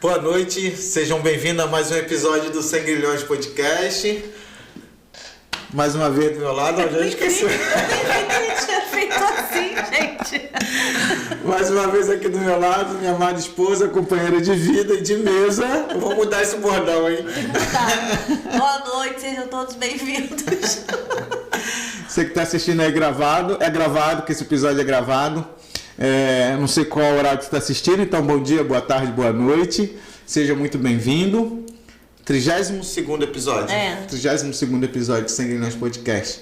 Boa noite, sejam bem-vindos a mais um episódio do 100 Grilhões Podcast. Mais uma vez do meu lado, eu já esqueci. Eu nem tinha feito assim, gente. Mais uma vez aqui do meu lado, minha amada esposa, companheira de vida e de mesa. Eu vou mudar esse bordão aí. Tá. Boa noite, sejam todos bem-vindos. Você que está assistindo aí gravado, que esse episódio é gravado. Não sei qual horário que você está assistindo, então bom dia, boa tarde, boa noite. Seja muito bem-vindo. 32º episódio. 32º episódio do 100 Grilhões Podcast.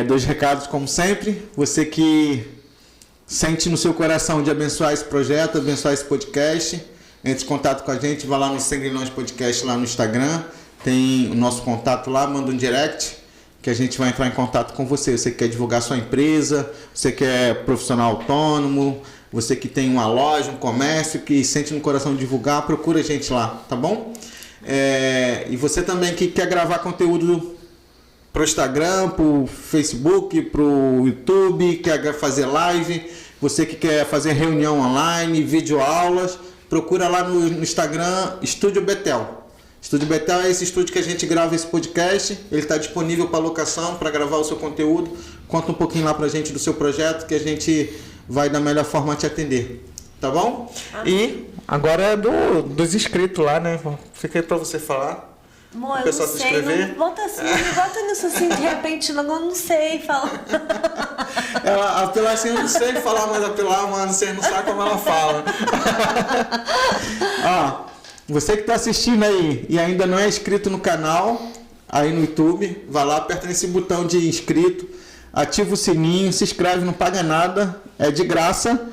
Dois recados, como sempre. Você que sente no seu coração de abençoar esse projeto, abençoar esse podcast, entre em contato com a gente, vá lá no 100 Grilhões Podcast lá no Instagram. Tem o nosso contato lá, manda um direct que a gente vai entrar em contato com você. Você que quer divulgar sua empresa, você que é profissional autônomo, você que tem uma loja, um comércio, que sente no coração de divulgar, procura a gente lá, tá bom? E você também que quer gravar conteúdo pro Instagram, pro Facebook, pro YouTube, quer fazer live, você que quer fazer reunião online, videoaulas, procura lá no Instagram, Estúdio Betel. Estúdio Betel é esse estúdio que a gente grava esse podcast, ele está disponível para locação, para gravar o seu conteúdo. Conta um pouquinho lá para a gente do seu projeto, que a gente vai da melhor forma te atender, tá bom? E agora é dos inscritos lá, né? Fica aí para você falar. Amor, o pessoal se inscrever. Bota nisso assim, de repente, eu não sei falar. Apelar assim, eu não sei falar, mas apelar, mano, você não sabe como ela fala. Você que está assistindo aí e ainda não é inscrito no canal, aí no YouTube, vai lá, aperta nesse botão de inscrito, ativa o sininho, se inscreve, não paga nada, é de graça,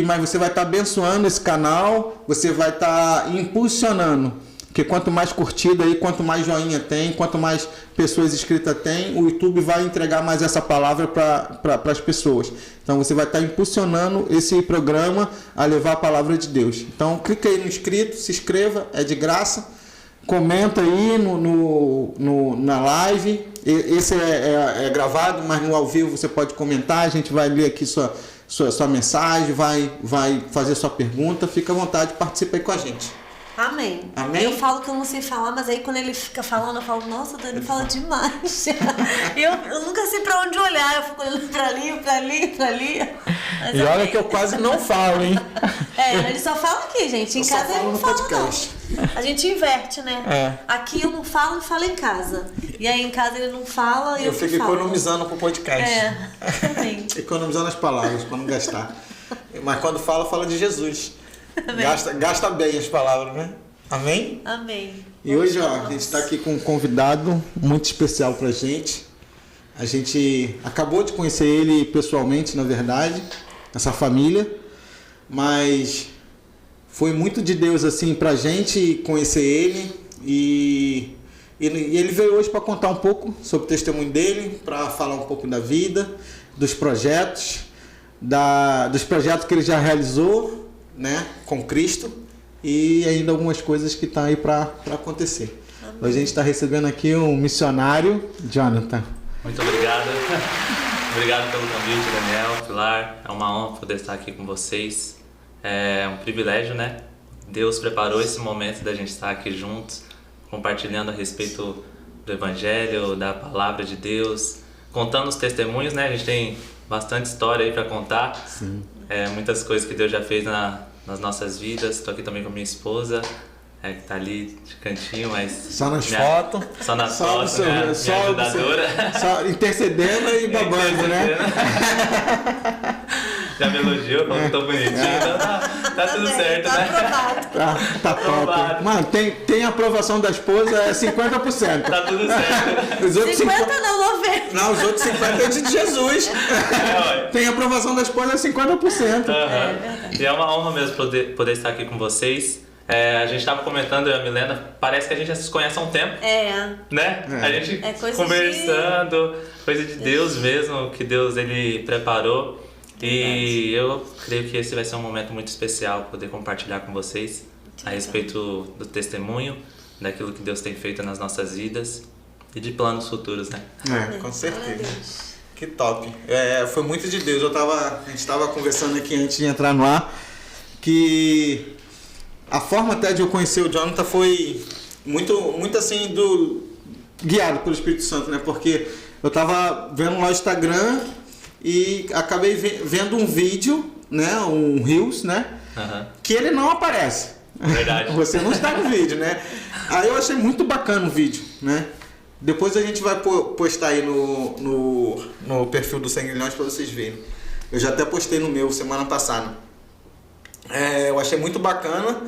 mas você vai estar abençoando esse canal, você vai estar impulsionando, porque quanto mais curtida aí, quanto mais joinha tem, quanto mais pessoas inscritas tem, o YouTube vai entregar mais essa palavra para as pessoas. Então você vai estar impulsionando esse programa a levar a palavra de Deus. Então clica aí no inscrito, se inscreva, é de graça. Comenta aí na live. Esse é gravado, mas no ao vivo você pode comentar. A gente vai ler aqui sua mensagem, vai fazer sua pergunta. Fica à vontade, participa aí com a gente. Amém. Amém. Eu falo que eu não sei falar, mas aí quando ele fica falando, eu falo, nossa, o Dani fala demais. eu nunca sei pra onde olhar, eu fico olhando pra ali. Mas e olha que eu quase não falo, hein? Ele só fala aqui, gente. Em casa ele não fala, podcast. Não. A gente inverte, né? Aqui eu não falo e falo em casa. E aí em casa ele não fala e eu fico economizando pro podcast. Também. Economizando as palavras pra não gastar. Mas quando fala de Jesus. Gasta bem as palavras, né? Amém? Amém. E hoje, a gente está aqui com um convidado muito especial pra gente. A gente acabou de conhecer ele pessoalmente, na verdade, essa família. Mas foi muito de Deus, assim, pra gente conhecer ele. E ele veio hoje para contar um pouco sobre o testemunho dele, para falar um pouco da vida, dos projetos, dos projetos que ele já realizou, né, com Cristo, e ainda algumas coisas que estão aí para acontecer. Amém. Hoje a gente está recebendo aqui um missionário, Jonathan. Muito obrigado. Obrigado pelo convite, Daniel, Pilar. É uma honra poder estar aqui com vocês. É um privilégio, né? Deus preparou esse momento da gente estar aqui juntos, compartilhando a respeito do Evangelho, da Palavra de Deus, contando os testemunhos, né? A gente tem bastante história aí para contar. Sim. Muitas coisas que Deus já fez nas nossas vidas. Estou aqui também com a minha esposa, que está ali de cantinho, mas... Só nas fotos. Só nas fotos, minha ajudadora. Só intercedendo e babando, né? Já me elogiou, falou que tô bonitinho, então tá tudo certo, tá né? Aprovado. Tá top. Mano, tem aprovação da esposa, é 50%. Tá tudo certo. Os outros 50 não, 90. Não, os outros 50 é de Jesus. Tem aprovação da esposa, é 50%. E é uma honra mesmo poder estar aqui com vocês. A gente estava comentando, eu e a Milena, parece que a gente já se conhece há um tempo. Né? A gente conversando, coisa de Deus mesmo, que Deus ele preparou. E eu creio que esse vai ser um momento muito especial, poder compartilhar com vocês a respeito do testemunho, daquilo que Deus tem feito nas nossas vidas e de planos futuros, né? Com certeza. Que top. Foi muito de Deus. A gente estava conversando aqui antes de entrar no ar, que a forma até de eu conhecer o Jonathan foi muito assim, guiado pelo Espírito Santo, né? Porque eu tava vendo lá o Instagram e acabei vendo um vídeo, né? Um Reels, né? Que ele não aparece. Verdade. Você não está no vídeo, né? Aí eu achei muito bacana o vídeo, né? Depois a gente vai postar aí no perfil do Sanguilhões para vocês verem. Eu já até postei no meu semana passada. Eu achei muito bacana.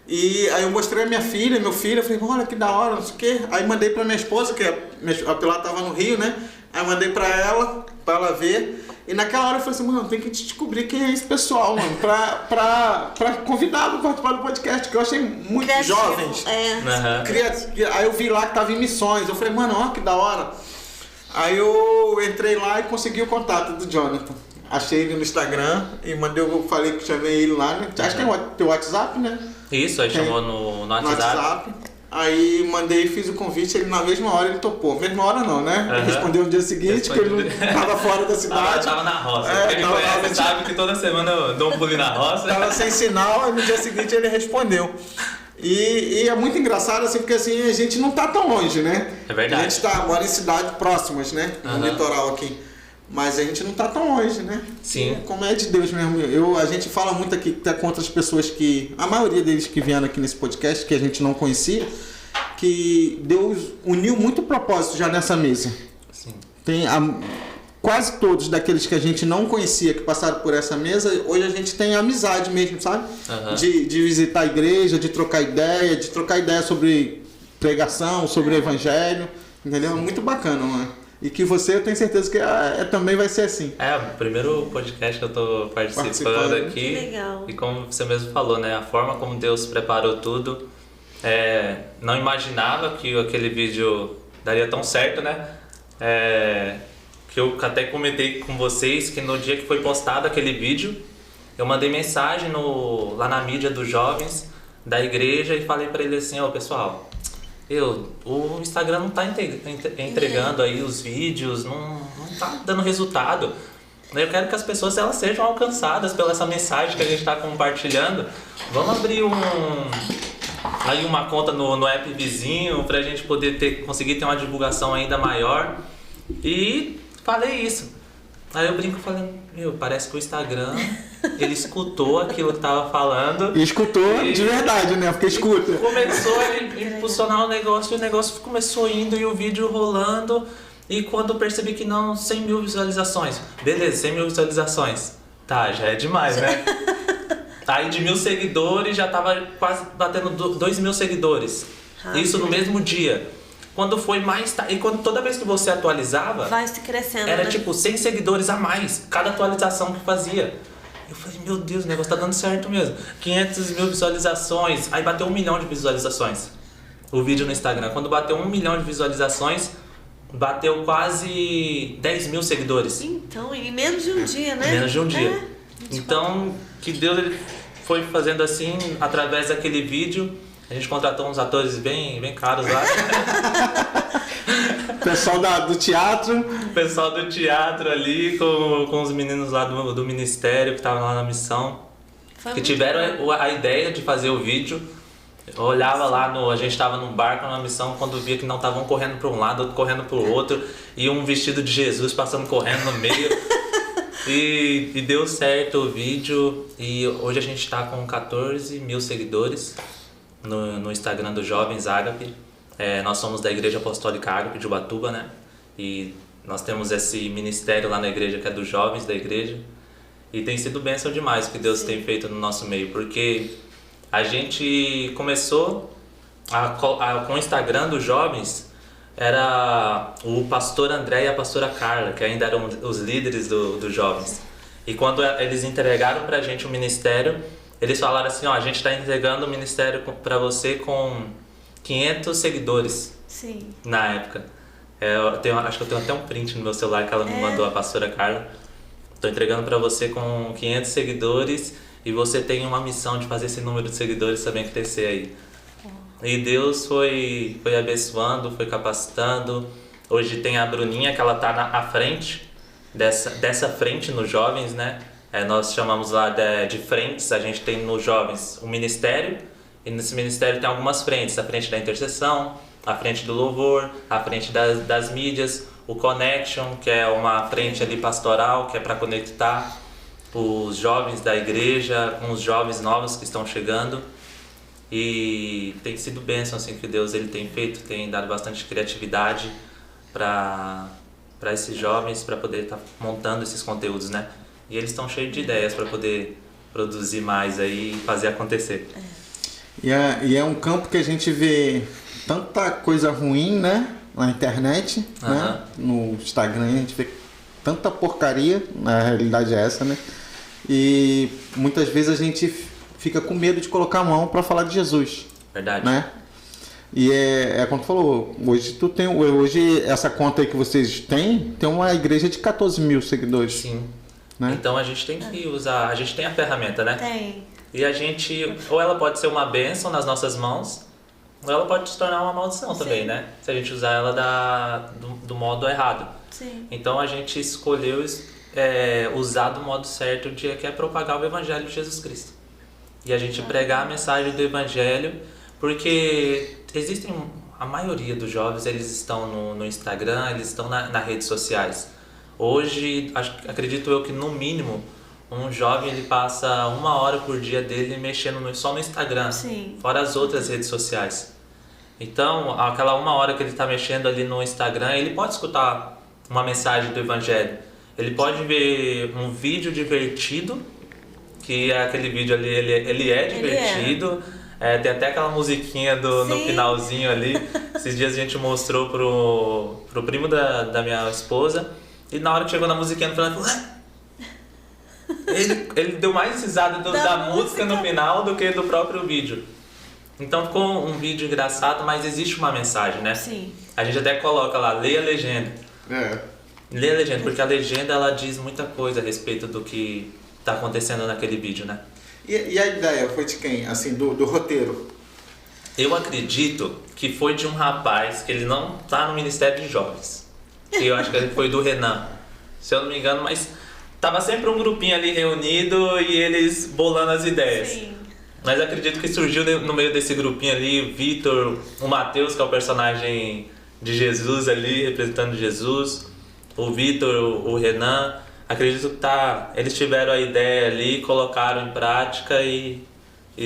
E aí eu mostrei a minha filha, meu filho, eu falei, olha que da hora, não sei o quê. Aí mandei pra minha esposa, que a Pilar tava no Rio, né? Aí mandei pra ela ver. E naquela hora eu falei assim, mano, tem que descobrir quem é esse pessoal, mano, pra convidá-lo pra participar do podcast, que eu achei muito criativo, jovens. Aí eu vi lá que tava em missões, eu falei, mano, ó que da hora. Aí eu entrei lá e consegui o contato do Jonathan. Achei ele no Instagram e eu falei que chamei ele lá, né? Acho que tem o teu WhatsApp, né? Isso, aí chamou no WhatsApp. Aí mandei, fiz o convite, ele na mesma hora ele topou. Mesma hora não, né? Ele respondeu no dia seguinte, que ele tava fora da cidade. Tava na roça. Quem conhece sabe que toda semana eu dou um pulinho na roça. Tava sem sinal, aí no dia seguinte ele respondeu. E é muito engraçado assim, porque assim, a gente não tá tão longe, né? É verdade. A gente mora em cidades próximas, né? No litoral aqui. Mas a gente não tá tão longe, né? Sim. Como é de Deus mesmo. A gente fala muito aqui até com outras pessoas que... A maioria deles que vieram aqui nesse podcast, que a gente não conhecia, que Deus uniu muito propósito já nessa mesa. Sim. Tem quase todos daqueles que a gente não conhecia, que passaram por essa mesa, hoje a gente tem amizade mesmo, sabe? De visitar a igreja, de trocar ideia sobre pregação, sobre evangelho, entendeu? Muito bacana, mano. E que você, eu tenho certeza que também vai ser assim. O primeiro podcast que eu tô participando aqui. Que legal. E como você mesmo falou, né? A forma como Deus preparou tudo. Não imaginava que aquele vídeo daria tão certo, né? Que eu até comentei com vocês que no dia que foi postado aquele vídeo, eu mandei mensagem lá na mídia dos jovens da igreja e falei pra ele assim, pessoal... o Instagram não tá entregando aí os vídeos, não tá dando resultado. Eu quero que as pessoas elas sejam alcançadas pela essa mensagem que a gente está compartilhando. Vamos abrir aí uma conta no app vizinho pra gente poder conseguir ter uma divulgação ainda maior. E falei isso. Aí eu brinco e falei, parece que o Instagram, ele escutou aquilo que tava falando. E escutou de verdade, né? Porque escuta. Começou a impulsionar o negócio, e o negócio começou indo e o vídeo rolando. E quando eu percebi que não, 100 mil visualizações. Beleza, 100 mil visualizações. Tá, já é demais, né? Aí de 1.000 seguidores já tava quase batendo 2.000 seguidores. Isso no mesmo dia. Quando foi mais... E quando toda vez que você atualizava... Vai se crescendo, era né? tipo 100 seguidores a mais. Cada atualização que fazia. Eu falei, meu Deus, o negócio tá dando certo mesmo. 500 mil visualizações. Aí bateu 1 milhão de visualizações. O vídeo no Instagram. Quando bateu 1 milhão de visualizações, bateu quase 10 mil seguidores. Então, em menos de um dia, né? Menos de um dia. Então, que Deus ele foi fazendo assim, através daquele vídeo. A gente contratou uns atores bem caros lá. Pessoal do teatro. O pessoal do teatro ali, com os meninos lá do ministério que estavam lá na missão. Que tiveram a ideia de fazer o vídeo. Eu olhava lá, a gente estava num barco na missão, quando via que não estavam correndo para um lado, outro correndo para o outro. E um vestido de Jesus passando correndo no meio. E deu certo o vídeo. E hoje a gente está com 14 mil seguidores. No Instagram do Jovens Ágape. Nós somos da Igreja Apostólica Ágape de Ubatuba, né? E nós temos esse ministério lá na igreja que é dos jovens da igreja. E tem sido bênção demais o que Deus tem feito no nosso meio, porque a gente começou com o Instagram dos jovens, era o pastor André e a pastora Carla, que ainda eram os líderes dos jovens. E quando eles entregaram pra gente o ministério, eles falaram assim, a gente está entregando o ministério para você com 500 seguidores. Sim. Na época. Acho que eu tenho até um print no meu celular que ela me mandou, a pastora Carla. Estou entregando para você com 500 seguidores e você tem uma missão de fazer esse número de seguidores também crescer aí. E Deus foi abençoando, foi capacitando. Hoje tem a Bruninha, que ela está à frente, dessa frente nos jovens, né? Nós chamamos lá de frentes. A gente tem nos jovens o ministério E nesse ministério tem algumas frentes, a frente da intercessão, a frente do louvor, a frente das mídias, o Connection, que é uma frente ali pastoral, que é para conectar os jovens da igreja com os jovens novos que estão chegando. E tem sido bênção assim, que Deus ele tem feito, tem dado bastante criatividade para esses jovens, para poder estar montando esses conteúdos, né? E eles estão cheios de ideias para poder produzir mais aí e fazer acontecer. E é um campo que a gente vê tanta coisa ruim, né? Na internet, né? No Instagram a gente vê tanta porcaria, na realidade é essa, né? E muitas vezes a gente fica com medo de colocar a mão para falar de Jesus. Verdade. Né? E é como tu falou, hoje essa conta aí que vocês têm, tem uma igreja de 14 mil seguidores. Sim. Né? Então a gente tem que usar, a gente tem a ferramenta, né? Tem. E a gente, ou ela pode ser uma bênção nas nossas mãos, ou ela pode se tornar uma maldição também, né? Se a gente usar ela do modo errado. Sim. Então a gente escolheu usar do modo certo, que é propagar o Evangelho de Jesus Cristo. E a gente pregar a mensagem do Evangelho, porque existem, a maioria dos jovens, eles estão no Instagram, eles estão nas redes sociais. Hoje, acredito eu que no mínimo, um jovem ele passa 1 hora por dia dele mexendo só no Instagram, Sim. fora as outras redes sociais. Então, aquela 1 hora que ele está mexendo ali no Instagram, ele pode escutar uma mensagem do Evangelho. Ele pode ver um vídeo divertido, que é aquele vídeo ali, ele é divertido. Tem até aquela musiquinha no finalzinho ali. Esses dias a gente mostrou pro primo da minha esposa. E na hora que chegou na musiquinha no final, ele falou... Ele deu mais risada da música no final do que do próprio vídeo. Então ficou um vídeo engraçado, mas existe uma mensagem, né? Sim. A gente até coloca lá, leia a legenda. Leia a legenda, porque a legenda ela diz muita coisa a respeito do que está acontecendo naquele vídeo, né? E a ideia foi de quem? Assim, do roteiro? Eu acredito que foi de um rapaz que ele não está no Ministério de Jovens. Eu acho que ele foi do Renan, se eu não me engano, mas tava sempre um grupinho ali reunido e eles bolando as ideias. Sim. Mas acredito que surgiu no meio desse grupinho ali o Vitor, o Mateus, que é o personagem de Jesus ali, representando Jesus, o Vitor, o Renan. Acredito que eles tiveram a ideia ali, colocaram em prática e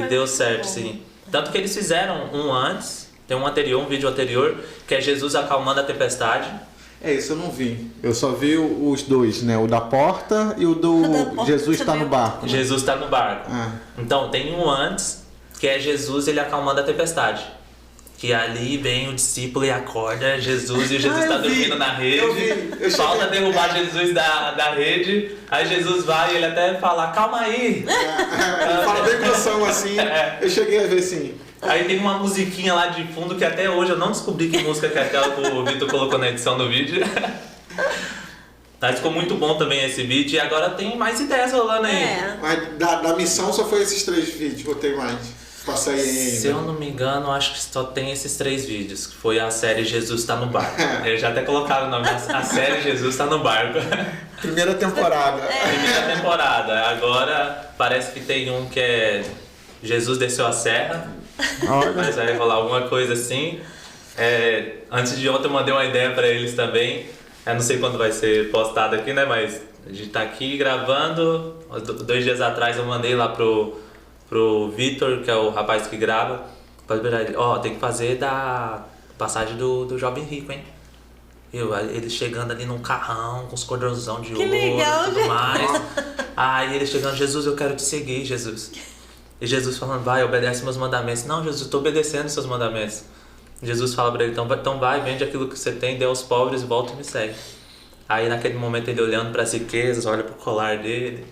deu certo, bom. Sim. Tanto que eles fizeram um antes, tem um vídeo anterior, que é Jesus acalmando a tempestade. Isso eu não vi. Eu só vi os dois, né? O da porta e o do Jesus está no barco. Jesus está no barco. Então tem um antes, que é Jesus ele acalmando a tempestade. Que ali vem o discípulo e acorda Jesus e Jesus está dormindo na rede. Falta derrubar Jesus da rede. Aí Jesus vai e ele até fala, calma aí. Ele fala bem grossão assim. Eu cheguei a ver assim. Aí tem uma musiquinha lá de fundo que até hoje eu não descobri que música que é aquela que o Vitor colocou na edição do vídeo. Mas ficou muito bom também esse vídeo e agora tem mais ideias rolando aí. Mas da missão só foi esses 3 vídeos, ou tem mais? Passa aí. Se eu não me engano, acho que só tem esses 3 vídeos, que foi a série Jesus Está no Barco. Eles já até colocaram o nome, a série Jesus Está no Barco. Primeira temporada. Primeira temporada. Agora parece que tem um que é Jesus Desceu a Serra. Mas vai rolar alguma coisa assim. Antes de ontem eu mandei uma ideia pra eles também. Eu não sei quando vai ser postado aqui, né? Mas a gente tá aqui gravando. 2 dias atrás eu mandei lá pro Vitor, que é o rapaz que grava. Tem que fazer da passagem do Jovem Rico, hein? Ele chegando ali num carrão com os cordãozão de ouro e tudo mais. Aí ele chegando, Jesus, eu quero te seguir, Jesus. E Jesus falando, vai, obedece meus mandamentos. Não, Jesus, eu estou obedecendo seus mandamentos. Jesus fala para ele, então vai, vende aquilo que você tem, dê aos pobres, volta e me segue. Aí naquele momento ele olhando para as riquezas, olha para o colar dele,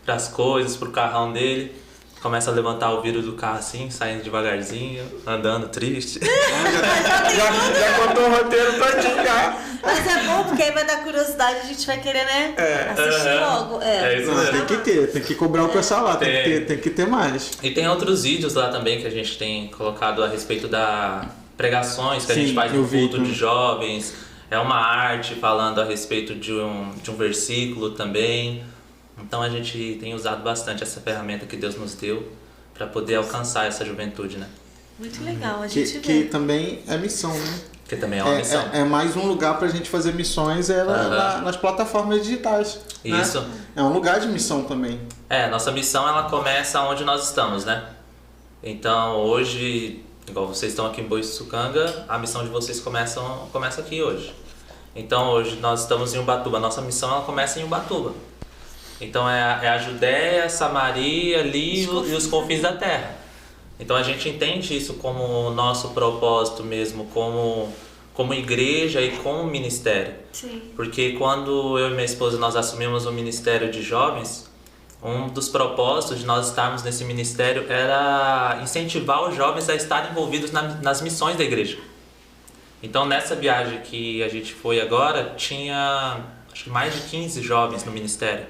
para as coisas, para o carrão dele. Começa a levantar o vidro do carro assim, saindo devagarzinho, andando triste. Já contou o roteiro todinho já. Mas é bom, porque aí vai dar curiosidade, a gente vai querer, né? Assistir logo. Isso mesmo. Tem que cobrar o pessoal lá, tem que ter mais. E tem outros vídeos lá também que a gente tem colocado a respeito da pregações que a gente faz no culto de jovens. É uma arte falando a respeito de um versículo também. Então a gente tem usado bastante essa ferramenta que Deus nos deu para poder alcançar essa juventude, né? Muito legal, a gente que também é missão, né? Que também é uma missão. É mais um lugar pra gente fazer missões nas plataformas digitais. Isso. Né? É um lugar de missão também. Nossa missão ela começa onde nós estamos, né? Então hoje, igual vocês estão aqui em Boiçucanga, a missão de vocês começa aqui hoje. Então hoje nós estamos em Ubatuba, nossa missão ela começa em Ubatuba. Então é a Judéia, Samaria ali e os confins da terra. Então a gente entende isso como nosso propósito mesmo, como igreja e como ministério. Sim. Porque quando eu e minha esposa nós assumimos o ministério de jovens, um dos propósitos de nós estarmos nesse ministério era incentivar os jovens a estarem envolvidos nas missões da igreja. Então nessa viagem que a gente foi agora, tinha acho que mais de 15 jovens no ministério.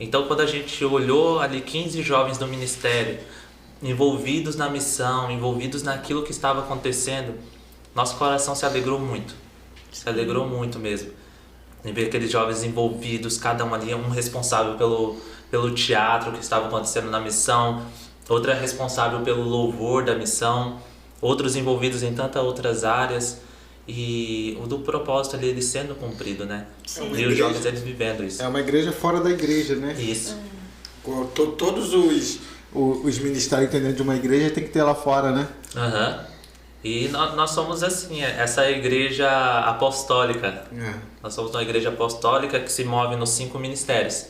Então quando a gente olhou ali 15 jovens no ministério, envolvidos na missão, envolvidos naquilo que estava acontecendo, nosso coração se alegrou muito. Se alegrou muito mesmo. Em ver aqueles jovens envolvidos, cada um ali, um responsável pelo teatro que estava acontecendo na missão, outra responsável pelo louvor da missão, outros envolvidos em tantas outras áreas, e o do propósito ali, ele sendo cumprido, né? Sim. E os jovens, eles vivendo isso. É uma igreja fora da igreja, né? Isso. Todos os ministérios dentro de uma igreja tem que ter lá fora, né? E nós somos assim, essa igreja apostólica. Nós somos uma igreja apostólica que se move nos 5 ministérios.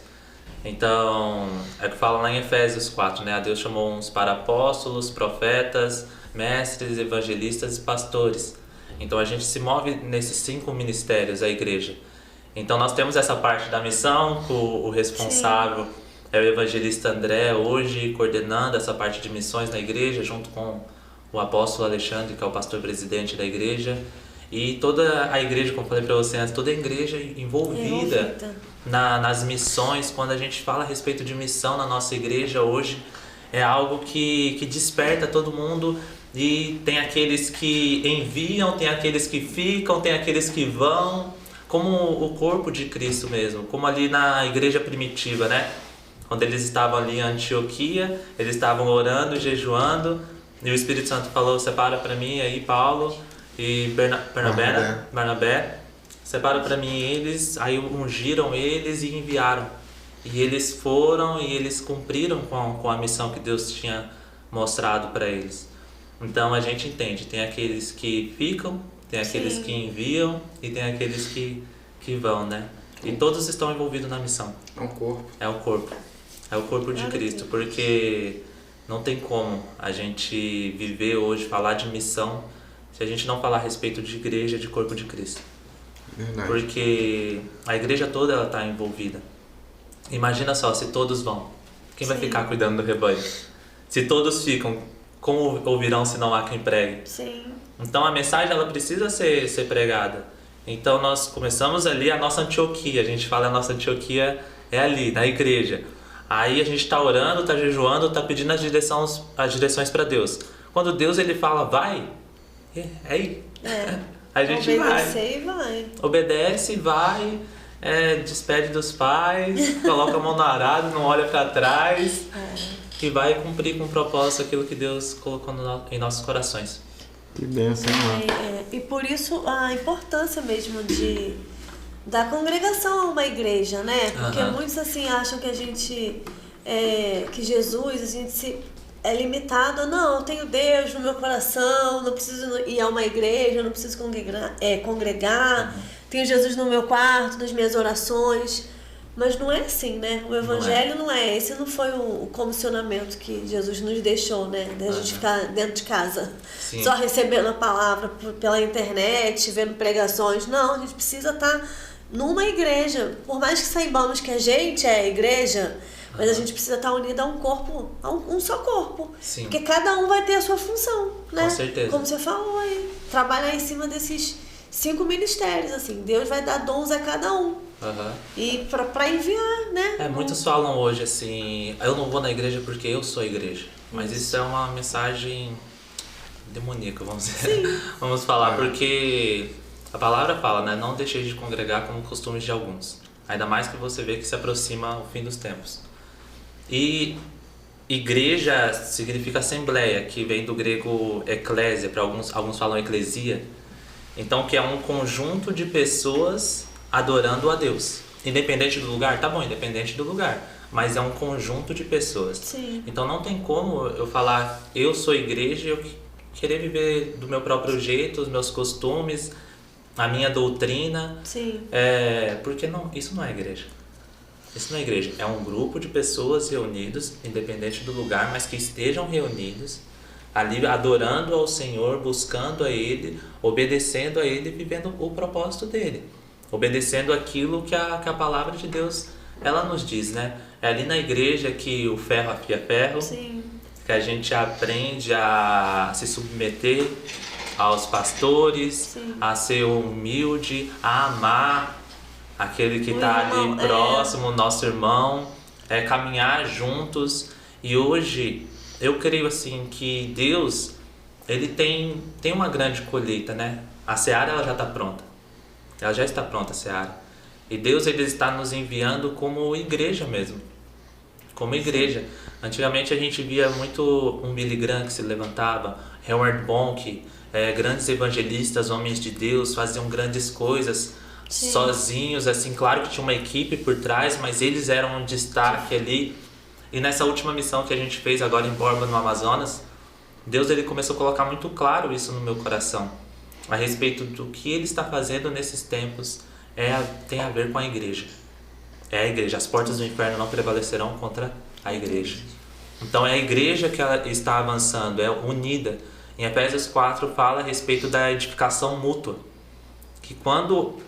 Então, é o que fala lá em Efésios 4, né? Deus chamou uns para apóstolos, profetas, mestres, evangelistas e pastores. Então a gente se move nesses 5 ministérios, a igreja. Então nós temos essa parte da missão, o responsável é o evangelista André, hoje coordenando essa parte de missões na igreja, junto com o apóstolo Alexandre, que é o pastor presidente da igreja. E toda a igreja, como eu falei para você antes, toda a igreja envolvida nas missões. Quando a gente fala a respeito de missão na nossa igreja hoje, é algo que desperta todo mundo. E tem aqueles que enviam, tem aqueles que ficam, tem aqueles que vão, como o corpo de Cristo mesmo, como ali na igreja primitiva, né? Quando eles estavam ali em Antioquia, eles estavam orando e jejuando, e o Espírito Santo falou: separa para mim aí Paulo e Barnabé, separa para mim eles, aí ungiram eles e enviaram. E eles foram e eles cumpriram com a missão que Deus tinha mostrado para eles. Então a gente entende, tem aqueles que ficam, tem aqueles que enviam e tem aqueles que vão, né? E todos estão envolvidos na missão. É um corpo. É o corpo. É o corpo de Cristo, porque não tem como a gente viver hoje, falar de missão, se a gente não falar a respeito de igreja, de corpo de Cristo. Verdade. Porque a igreja toda ela está envolvida. Imagina só, se todos vão, quem vai ficar cuidando do rebanho? Se todos ficam, como ouvirão se não há quem pregue? Sim. Então a mensagem ela precisa ser pregada. Então nós começamos ali a nossa Antioquia, a gente fala a nossa Antioquia é ali, na igreja. Aí a gente está orando, está jejuando, está pedindo as direções para Deus. Quando Deus ele fala, vai, aí. A gente vai. Obedece e vai, despede dos pais, coloca a mão no arado, não olha para trás. Que vai cumprir com o propósito aquilo que Deus colocou em nossos corações. Que bênção, hein? E por isso a importância mesmo da congregação a uma igreja, né? Porque muitos assim acham que a gente, que Jesus, é limitado. Não, eu tenho Deus no meu coração, não preciso ir a uma igreja, não preciso congregar, tenho Jesus no meu quarto, nas minhas orações. Mas não é assim, né? O evangelho não é. Esse não foi o comissionamento que Jesus nos deixou, né? Da gente ficar dentro de casa, só recebendo a palavra pela internet, vendo pregações. Não, a gente precisa estar numa igreja. Por mais que saibamos que a gente é a igreja, mas a gente precisa estar unido a um corpo, a um só corpo. Sim. Porque cada um vai ter a sua função, né? Com certeza. Como você falou aí. Trabalhar em cima desses 5 ministérios, assim. Deus vai dar dons a cada um. E pra enviar, né? Muitos falam hoje assim, eu não vou na igreja porque eu sou a igreja. Mas isso é uma mensagem demoníaca, vamos falar, porque a palavra fala, né? Não deixeis de congregar como costumes de alguns. Ainda mais que você vê que se aproxima o fim dos tempos. E igreja significa assembleia, que vem do grego eclésia, para alguns falam eclesia. Então, que é um conjunto de pessoas adorando a Deus. Independente do lugar? Tá bom, independente do lugar. Mas é um conjunto de pessoas. Sim. Então não tem como eu falar, eu sou igreja e eu querer viver do meu próprio jeito, os meus costumes, a minha doutrina. Sim. Porque isso não é igreja. Isso não é igreja. É um grupo de pessoas reunidos, independente do lugar, mas que estejam reunidos ali adorando ao Senhor, buscando a Ele, obedecendo a Ele, vivendo o propósito dele. Obedecendo aquilo que a palavra de Deus ela nos diz, né? É ali na igreja que o ferro afia ferro. Sim. Que a gente aprende a se submeter aos pastores, sim, a ser humilde, a amar aquele que está ali próximo, nosso irmão, caminhar juntos. E hoje eu creio assim que Deus ele tem uma grande colheita, né? A seara ela já está pronta. Ela já está pronta, a seara. E Deus ele está nos enviando como igreja mesmo. Como igreja. Antigamente a gente via muito um Billy Graham que se levantava, Howard Bonk, grandes evangelistas, homens de Deus, faziam grandes coisas sozinhos, assim, claro que tinha uma equipe por trás, mas eles eram um destaque ali. E nessa última missão que a gente fez agora em Borba, no Amazonas, Deus ele começou a colocar muito claro isso no meu coração, a respeito do que Ele está fazendo nesses tempos, tem a ver com a igreja. É a igreja, as portas do inferno não prevalecerão contra a igreja. Então é a igreja que ela está avançando, é unida. Em Efésios 4 fala a respeito da edificação mútua, que quando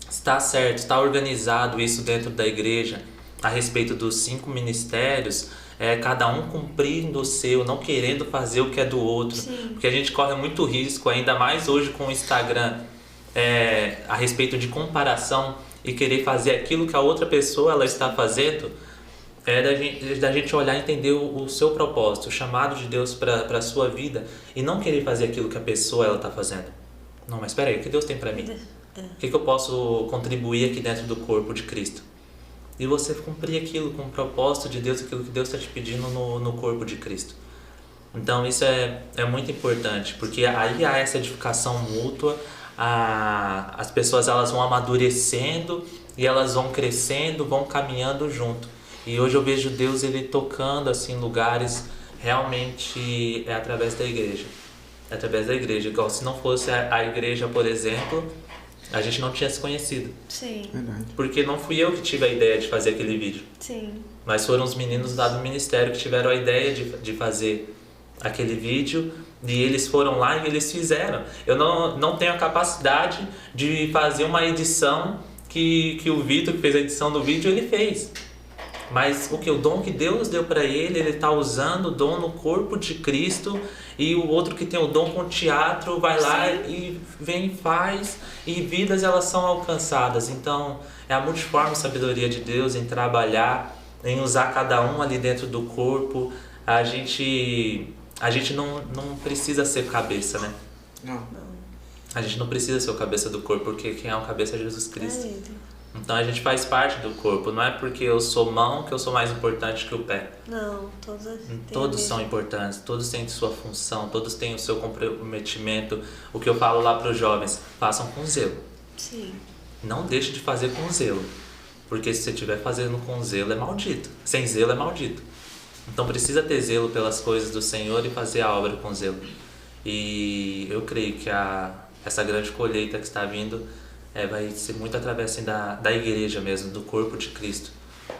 está certo, está organizado isso dentro da igreja, a respeito dos 5 ministérios, cada um cumprindo o seu, não querendo fazer o que é do outro. Sim. Porque a gente corre muito risco, ainda mais hoje com o Instagram, a respeito de comparação e querer fazer aquilo que a outra pessoa ela está fazendo, da gente olhar e entender o seu propósito, o chamado de Deus para a sua vida, e não querer fazer aquilo que a pessoa ela está fazendo. Não, mas espera aí, o que Deus tem para mim? O que eu posso contribuir aqui dentro do corpo de Cristo? E você cumprir aquilo com o propósito de Deus, aquilo que Deus está te pedindo no corpo de Cristo. Então isso é muito importante, porque aí há essa edificação mútua, as pessoas elas vão amadurecendo e elas vão crescendo, vão caminhando junto. E hoje eu vejo Deus ele tocando assim, em lugares realmente através da igreja. É através da igreja. Igual se não fosse a igreja, por exemplo, a gente não tinha se conhecido. Sim. Verdade. Porque não fui eu que tive a ideia de fazer aquele vídeo. Sim. Mas foram os meninos lá do ministério que tiveram a ideia de fazer aquele vídeo. E eles foram lá e eles fizeram. Eu não tenho a capacidade de fazer uma edição que o Vitor, que fez a edição do vídeo, ele fez. Mas o dom que Deus deu para ele está usando o dom no corpo de Cristo. E o outro que tem o dom com teatro vai lá e vem e faz. E vidas elas são alcançadas. Então é a multiforme sabedoria de Deus em trabalhar, em usar cada um ali dentro do corpo. A gente não precisa ser cabeça, né? Não. A gente não precisa ser o cabeça do corpo, porque quem é o cabeça é Jesus Cristo. Então a gente faz parte do corpo, não é porque eu sou mão que eu sou mais importante que o pé. Não, todos são importantes, todos têm sua função, todos têm o seu comprometimento. O que eu falo lá para os jovens, façam com zelo. Sim. Não deixe de fazer com zelo, porque se você estiver fazendo com zelo é maldito, sem zelo é maldito. Então precisa ter zelo pelas coisas do Senhor e fazer a obra com zelo. E eu creio que essa grande colheita que está vindo vai ser muito através assim, da igreja mesmo, do corpo de Cristo.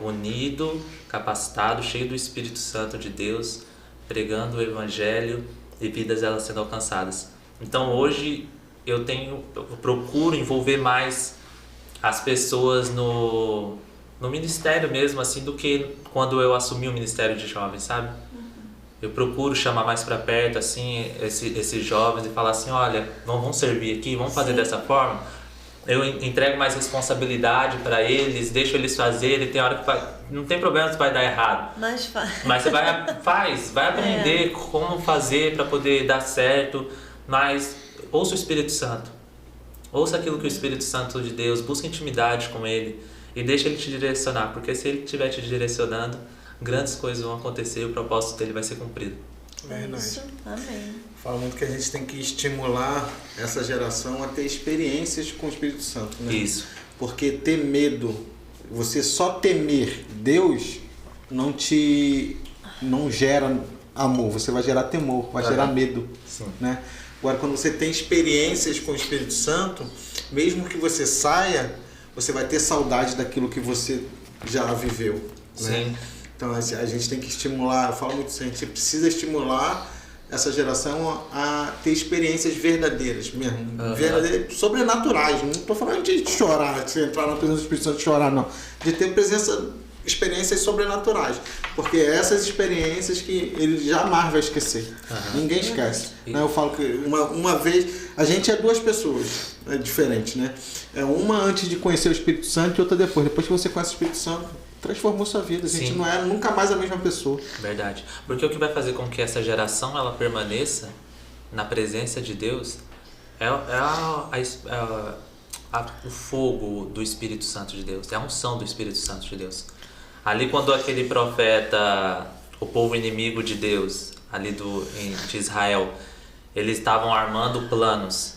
Unido, capacitado, cheio do Espírito Santo de Deus, pregando o Evangelho e vidas elas sendo alcançadas. Então hoje eu procuro envolver mais as pessoas no ministério mesmo, assim, do que quando eu assumi o ministério de jovens, sabe? Eu procuro chamar mais para perto, assim, esses jovens e falar assim, olha, vamos servir aqui, vamos fazer dessa forma. Eu entrego mais responsabilidade para eles, deixo eles fazerem, tem hora que não tem problema se vai dar errado. Mas você vai aprender como fazer para poder dar certo, mas ouça o Espírito Santo. Ouça aquilo que o Espírito Santo de Deus, busca intimidade com Ele e deixa Ele te direcionar, porque se Ele estiver te direcionando, grandes coisas vão acontecer e o propósito dele vai ser cumprido. Verdade. Isso. Amém. Fala muito que a gente tem que estimular essa geração a ter experiências com o Espírito Santo, né? Isso. Porque ter medo, você só temer Deus não gera amor, você vai gerar temor, vai gerar medo. Sim. Né? Agora, quando você tem experiências com o Espírito Santo, mesmo que você saia, você vai ter saudade daquilo que você já viveu. Né? Sim. Então a gente tem que estimular, eu falo muito isso, a gente precisa estimular essa geração a ter experiências verdadeiras mesmo, verdadeiras, sobrenaturais. Não estou falando de chorar, de entrar na presença do Espírito Santo e chorar, não. De ter experiências sobrenaturais, porque essas experiências que ele jamais vai esquecer. Ninguém esquece. Né? Eu falo que uma vez, a gente é duas pessoas diferentes, né? É uma antes de conhecer o Espírito Santo e outra depois. Depois que você conhece o Espírito Santo, transformou sua vida. A gente não é nunca mais a mesma pessoa. Verdade. Porque o que vai fazer com que essa geração ela permaneça na presença de Deus é o fogo do Espírito Santo de Deus, é a unção do Espírito Santo de Deus. Ali quando aquele profeta, o povo inimigo de Deus, ali de Israel, eles estavam armando planos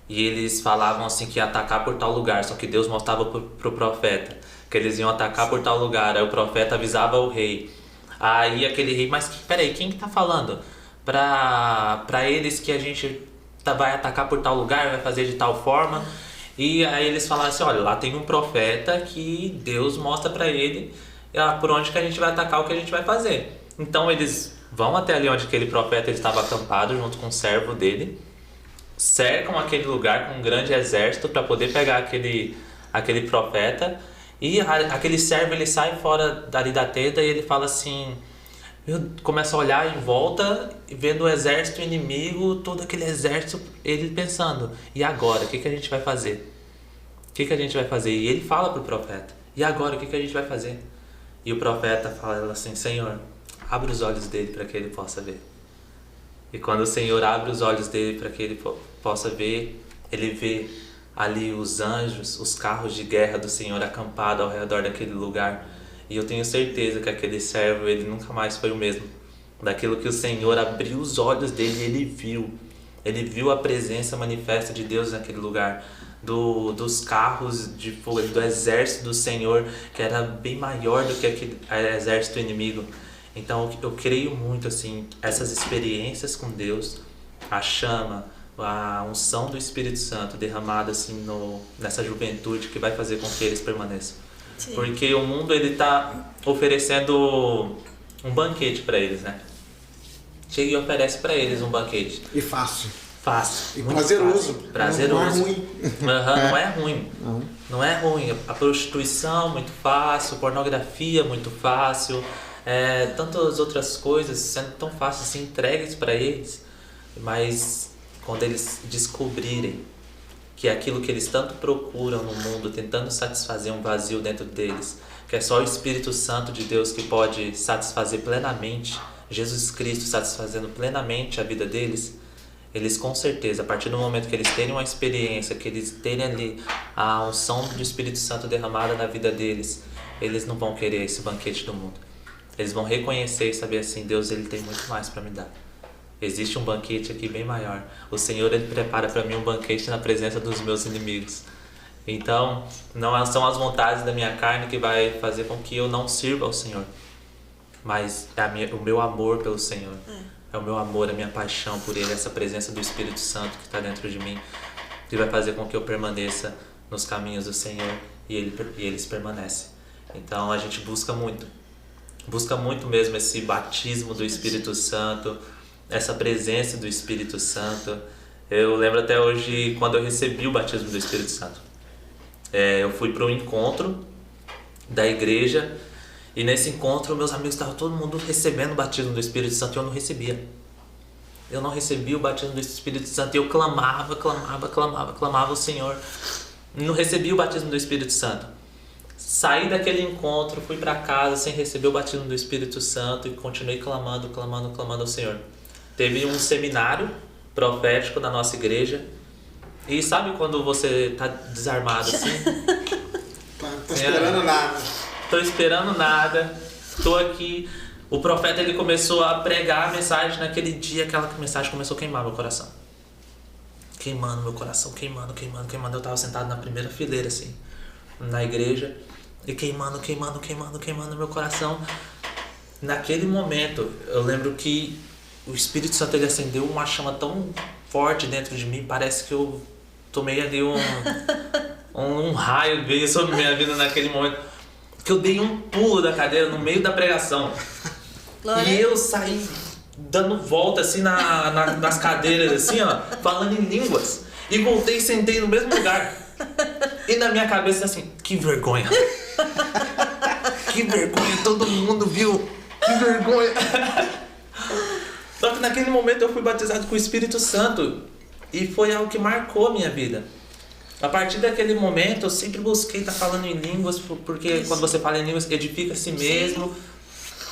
e eles falavam assim que ia atacar por tal lugar, só que Deus mostrava pro profeta que eles iam atacar por tal lugar, aí o profeta avisava o rei. Aí aquele rei, mas peraí, quem que tá falando? Pra eles que a gente vai atacar por tal lugar, vai fazer de tal forma. E aí eles falaram assim, olha, lá tem um profeta que Deus mostra pra ele por onde que a gente vai atacar, o que a gente vai fazer. Então eles vão até ali onde aquele profeta estava acampado junto com o servo dele, cercam aquele lugar com um grande exército para poder pegar aquele profeta. E aquele servo ele sai fora dali da tenda e ele fala assim, começa a olhar em volta, vendo o exército inimigo, todo aquele exército, ele pensando, e agora, o que a gente vai fazer? O que a gente vai fazer? E ele fala pro profeta, e agora, o que a gente vai fazer? E o profeta fala assim, Senhor, abre os olhos dele para que ele possa ver. E quando o Senhor abre os olhos dele para que ele possa ver, ele vê ali os anjos, os carros de guerra do Senhor acampados ao redor daquele lugar. E eu tenho certeza que aquele servo, ele nunca mais foi o mesmo. Daquilo que o Senhor abriu os olhos dele, ele viu a presença manifesta de Deus naquele lugar. Dos carros de fogo, do exército do Senhor, que era bem maior do que aquele exército inimigo. Então eu creio muito assim, essas experiências com Deus, a chama, a unção do Espírito Santo derramada assim nessa juventude que vai fazer com que eles permaneçam. Sim. Porque o mundo ele tá oferecendo um banquete para eles, né? Chega e oferece para eles um banquete. E fácil. Fácil. E prazeroso. Fácil. Prazeroso. Não é ruim. Não é ruim. Não é ruim. A prostituição muito fácil, pornografia muito fácil, tantas outras coisas sendo tão fáceis assim, entregues para eles, mas quando eles descobrirem que aquilo que eles tanto procuram no mundo, tentando satisfazer um vazio dentro deles, que é só o Espírito Santo de Deus que pode satisfazer plenamente, Jesus Cristo satisfazendo plenamente a vida deles, eles com certeza, a partir do momento que eles terem uma experiência, que eles terem ali a unção do Espírito Santo derramada na vida deles, eles não vão querer esse banquete do mundo. Eles vão reconhecer e saber assim, Deus ele tem muito mais para me dar. Existe um banquete aqui bem maior. O Senhor ele prepara para mim um banquete na presença dos meus inimigos. Então, não são as vontades da minha carne que vai fazer com que eu não sirva ao Senhor, mas é o meu amor pelo Senhor. É o meu amor, a minha paixão por Ele, essa presença do Espírito Santo que está dentro de mim, que vai fazer com que eu permaneça nos caminhos do Senhor e eles permanecem. Então a gente busca muito mesmo esse batismo do Espírito Santo, essa presença do Espírito Santo. Eu lembro até hoje quando eu recebi o batismo do Espírito Santo. Eu fui para um encontro da igreja e nesse encontro meus amigos estavam todo mundo recebendo o batismo do Espírito Santo e eu não recebia. Eu não recebia o batismo do Espírito Santo e eu clamava ao Senhor. Não recebia o batismo do Espírito Santo. Saí daquele encontro, fui para casa sem receber o batismo do Espírito Santo e continuei clamando ao Senhor. Teve um seminário profético na nossa igreja. E sabe quando você tá desarmado assim? Tô esperando nada. Tô esperando nada. tô aqui. O profeta, ele começou a pregar a mensagem naquele dia, aquela mensagem começou a queimar meu coração. Queimando meu coração, queimando. Eu tava sentado na primeira fileira, assim, na igreja, e queimando meu coração. Naquele momento, eu lembro que o Espírito Santo, ele acendeu uma chama tão forte dentro de mim, parece que eu tomei ali um raio veio sobre minha vida naquele momento, que eu dei um pulo da cadeira no meio da pregação. E eu saí dando volta assim nas cadeiras, assim, ó, falando em línguas. E voltei e sentei no mesmo lugar. E na minha cabeça assim, que vergonha. Que vergonha, todo mundo viu. Que vergonha. Só que naquele momento eu fui batizado com o Espírito Santo. E foi algo que marcou a minha vida. A partir daquele momento eu sempre busquei estar falando em línguas, porque quando você fala em línguas edifica a si mesmo.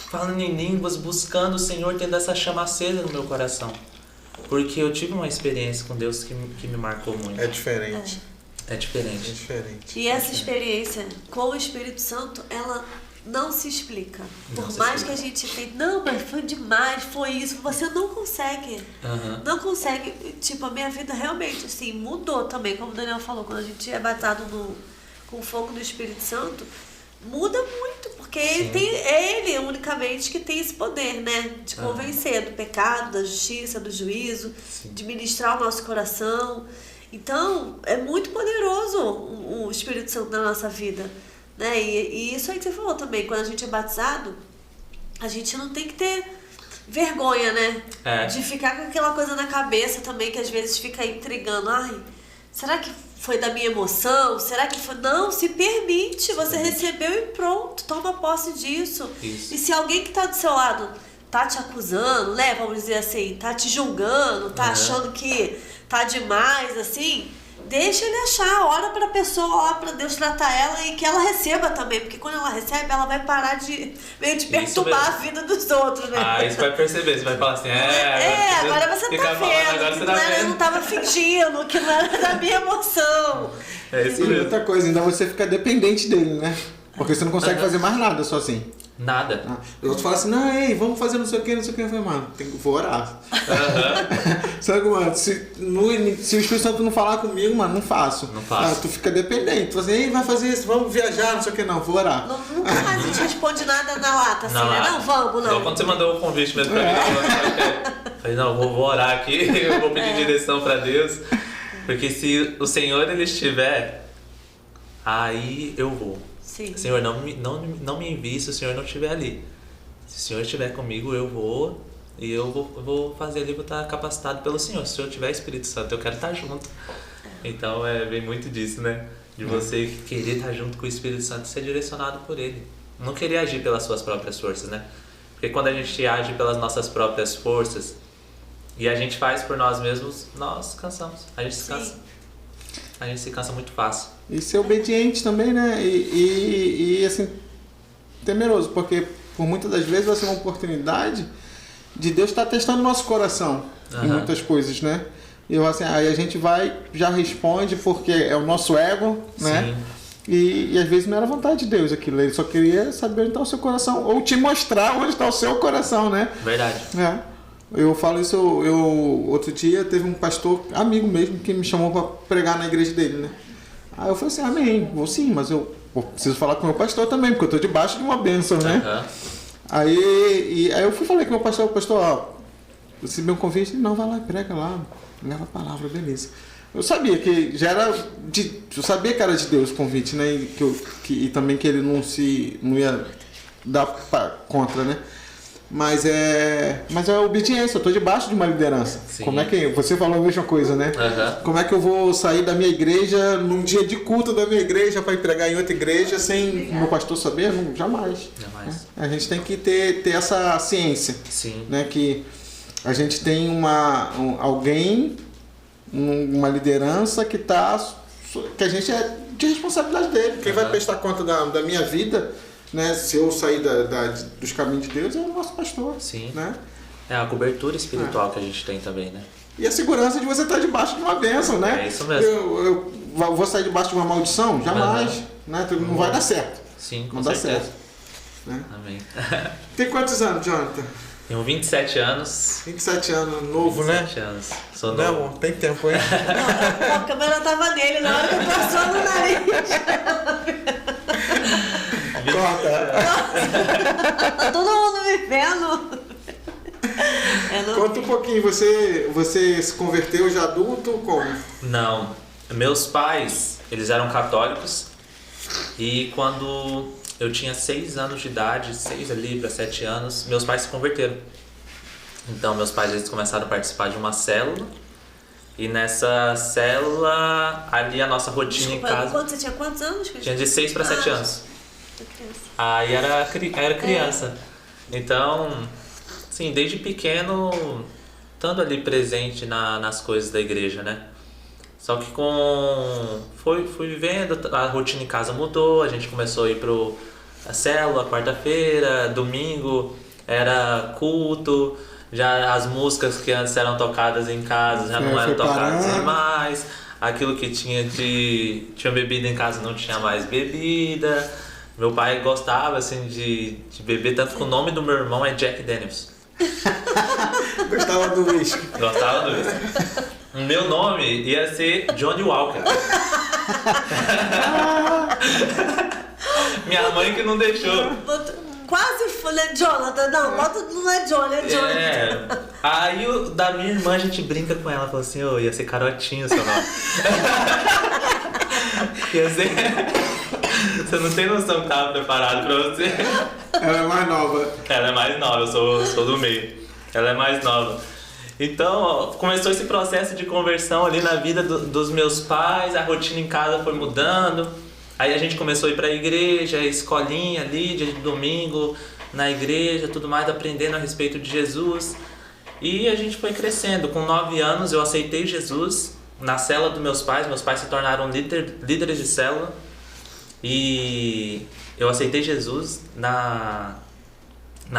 Falando em línguas, buscando o Senhor, tendo essa chama acesa no meu coração. Porque eu tive uma experiência com Deus que me marcou muito. É diferente. É diferente. É diferente. E essa experiência com o Espírito Santo, ela não se explica. Por mais que a gente tenha, não, mas foi demais, foi isso, você não consegue. Não consegue. Tipo, a minha vida realmente, assim, mudou também, como o Daniel falou, quando a gente é batado com o fogo do Espírito Santo, muda muito, porque ele unicamente que tem esse poder, né? De convencer do pecado, da justiça, do juízo, de ministrar o nosso coração. Então, é muito poderoso o Espírito Santo na nossa vida, né? E isso aí que você falou também, quando a gente é batizado, a gente não tem que ter vergonha, né? De ficar com aquela coisa na cabeça também, que às vezes fica intrigando. Ai, será que foi da minha emoção? Será que foi? Não, se permite, você recebeu e pronto, toma posse disso. Isso. E se alguém que tá do seu lado tá te acusando, né, vamos dizer assim, tá te julgando, tá achando que tá demais, assim, deixa ele achar, ora pra pessoa, ora pra Deus tratar ela e que ela receba também, porque quando ela recebe, ela vai parar de meio de perturbar a vida dos outros, né? Isso vai perceber, você vai falar assim, agora você tá vendo, eu não tava fingindo, que não era da minha emoção. É isso mesmo. E outra coisa, ainda você fica dependente dele, né? Porque você não consegue fazer mais nada sozinho. Nada. Os outros falam assim, não, ei, vamos fazer não sei o que. Eu falei, mano, vou orar. Sabe, mano, se o Espírito Santo não falar comigo, mano, não faço. Não faço. Tu fica dependente. Tu fala assim, ei, vai fazer isso, vamos viajar, não sei o que, não, vou orar. Nunca mais a gente responde nada na lata, assim, né? Não, vamos, não. Então, quando você mandou o convite mesmo pra mim, eu falei, não, vou orar aqui, eu vou pedir direção pra Deus. Porque se o Senhor, ele estiver, aí eu vou. Sim. Senhor, não me envie se o Senhor não estiver ali. Se o Senhor estiver comigo, eu vou. E eu vou fazer ali, vou estar capacitado pelo Senhor. Se o Senhor tiver Espírito Santo, eu quero estar junto. Então, vem muito disso, né? De você querer estar junto com o Espírito Santo e ser direcionado por Ele. Não querer agir pelas suas próprias forças, né? Porque quando a gente age pelas nossas próprias forças e a gente faz por nós mesmos, nós cansamos. A gente se cansa. A gente se cansa muito fácil. E ser obediente também, né? E assim, temeroso, porque por muitas das vezes vai ser uma oportunidade de Deus estar testando o nosso coração em muitas coisas, né? E eu assim, aí a gente vai, já responde porque é o nosso ego, né? E às vezes não era vontade de Deus aquilo, ele só queria saber onde está o seu coração, ou te mostrar onde está o seu coração, né? Verdade. Eu falo isso, outro dia teve um pastor, amigo mesmo, que me chamou para pregar na igreja dele, né? Aí eu falei assim, amém, vou sim, mas eu preciso falar com o meu pastor também, porque eu estou debaixo de uma bênção, né? Aí eu falei com o meu pastor, recebi um convite, não, vai lá, prega lá, leva a palavra, beleza. Eu sabia que já era eu sabia que era de Deus o convite, né? E também que ele não ia dar contra, né? Mas é obediência, eu estou debaixo de uma liderança. Sim. Como é que você falou a mesma coisa, né? Como é que eu vou sair da minha igreja num dia de culto da minha igreja para ir pregar em outra igreja sem meu pastor saber? Não, jamais. A gente tem que ter essa ciência. Sim. Né? Que a gente tem alguém, uma liderança que a gente é de responsabilidade dele. Quem vai prestar conta da minha vida, né? Se eu sair dos caminhos de Deus, é o nosso pastor. Sim. Né? É a cobertura espiritual que a gente tem também, né? E a segurança de você estar debaixo de uma bênção, né? É isso mesmo. Eu vou sair debaixo de uma maldição? Jamais. Né? Não vai dar certo. Sim, com não certeza. dá certo. Né? Amém. Tem quantos anos, Jonathan? Tenho 27 anos. 27 anos, novo, 27 né? anos. Sou novo. Não, tem tempo, hein? Não, a câmera tava nele na hora que passou no nariz. Corta. Tá todo mundo me vendo. Conta um pouquinho, você se converteu já adulto? Como? Não. Meus pais, eles eram católicos. E quando eu tinha 6 anos de idade, 6 ali para 7 anos, meus pais se converteram. Então, meus pais, eles começaram a participar de uma célula. E nessa célula, ali a nossa rotina em casa... Quando você tinha quantos anos? Tinha de 6 para 7 anos. Aí era criança. Então, assim, desde pequeno, estando ali presente nas coisas da igreja, né? Só que fui vivendo, a rotina em casa mudou, a gente começou a ir pra célula, quarta-feira, domingo, era culto, já as músicas que antes eram tocadas em casa já não eram tocadas mais, aquilo que tinha bebida em casa não tinha mais bebida. Meu pai gostava assim de beber, tanto que o nome do meu irmão é Jack Daniels. Gostava do whisky. Gostava do whisky. O meu nome ia ser Johnny Walker. Minha mãe que não deixou. Quase falei Jonathan, não é Johnny, é Jonathan. Aí da minha irmã a gente brinca com ela, falou assim, ia ser Carotinho seu nome. Ia ser... Você não tem noção que tava preparado pra você. Ela é mais nova. Ela é mais nova, eu sou do meio. Ela é mais nova. Então, começou esse processo de conversão ali na vida dos meus pais, a rotina em casa foi mudando. Aí a gente começou a ir pra igreja, escolinha ali, dia de domingo, na igreja, tudo mais, aprendendo a respeito de Jesus. E a gente foi crescendo. Com 9 anos eu aceitei Jesus na célula dos meus pais se tornaram líderes de célula. E eu aceitei Jesus na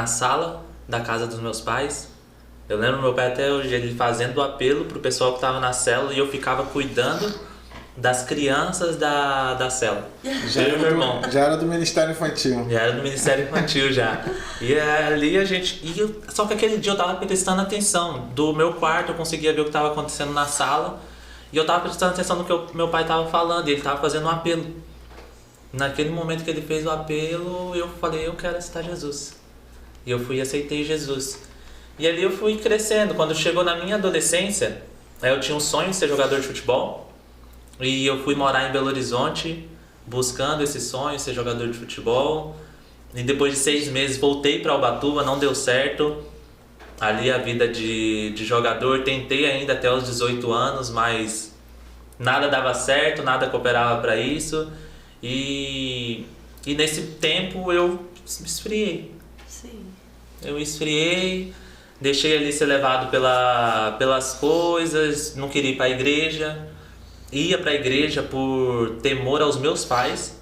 sala da casa dos meus pais. Eu lembro meu pai até hoje, ele fazendo o apelo pro pessoal que estava na célula e eu ficava cuidando das crianças da célula. Já era do Ministério Infantil. Já era do Ministério Infantil já. E ali a gente... Só que aquele dia eu tava prestando atenção. Do meu quarto eu conseguia ver o que estava acontecendo na sala. E eu tava prestando atenção no que o meu pai tava falando. E ele tava fazendo um apelo. Naquele momento que ele fez o apelo, eu falei, eu quero aceitar Jesus. E eu fui e aceitei Jesus. E ali eu fui crescendo. Quando chegou na minha adolescência, eu tinha um sonho de ser jogador de futebol. E eu fui morar em Belo Horizonte, buscando esse sonho, ser jogador de futebol. E depois de 6 meses voltei para Ubatuba, não deu certo. Ali a vida de jogador, tentei ainda até os 18 anos, mas nada dava certo, nada cooperava para isso. E nesse tempo eu esfriei. Sim. Eu esfriei, deixei ali ser levado pelas coisas, não queria ir para a igreja. Ia para a igreja por temor aos meus pais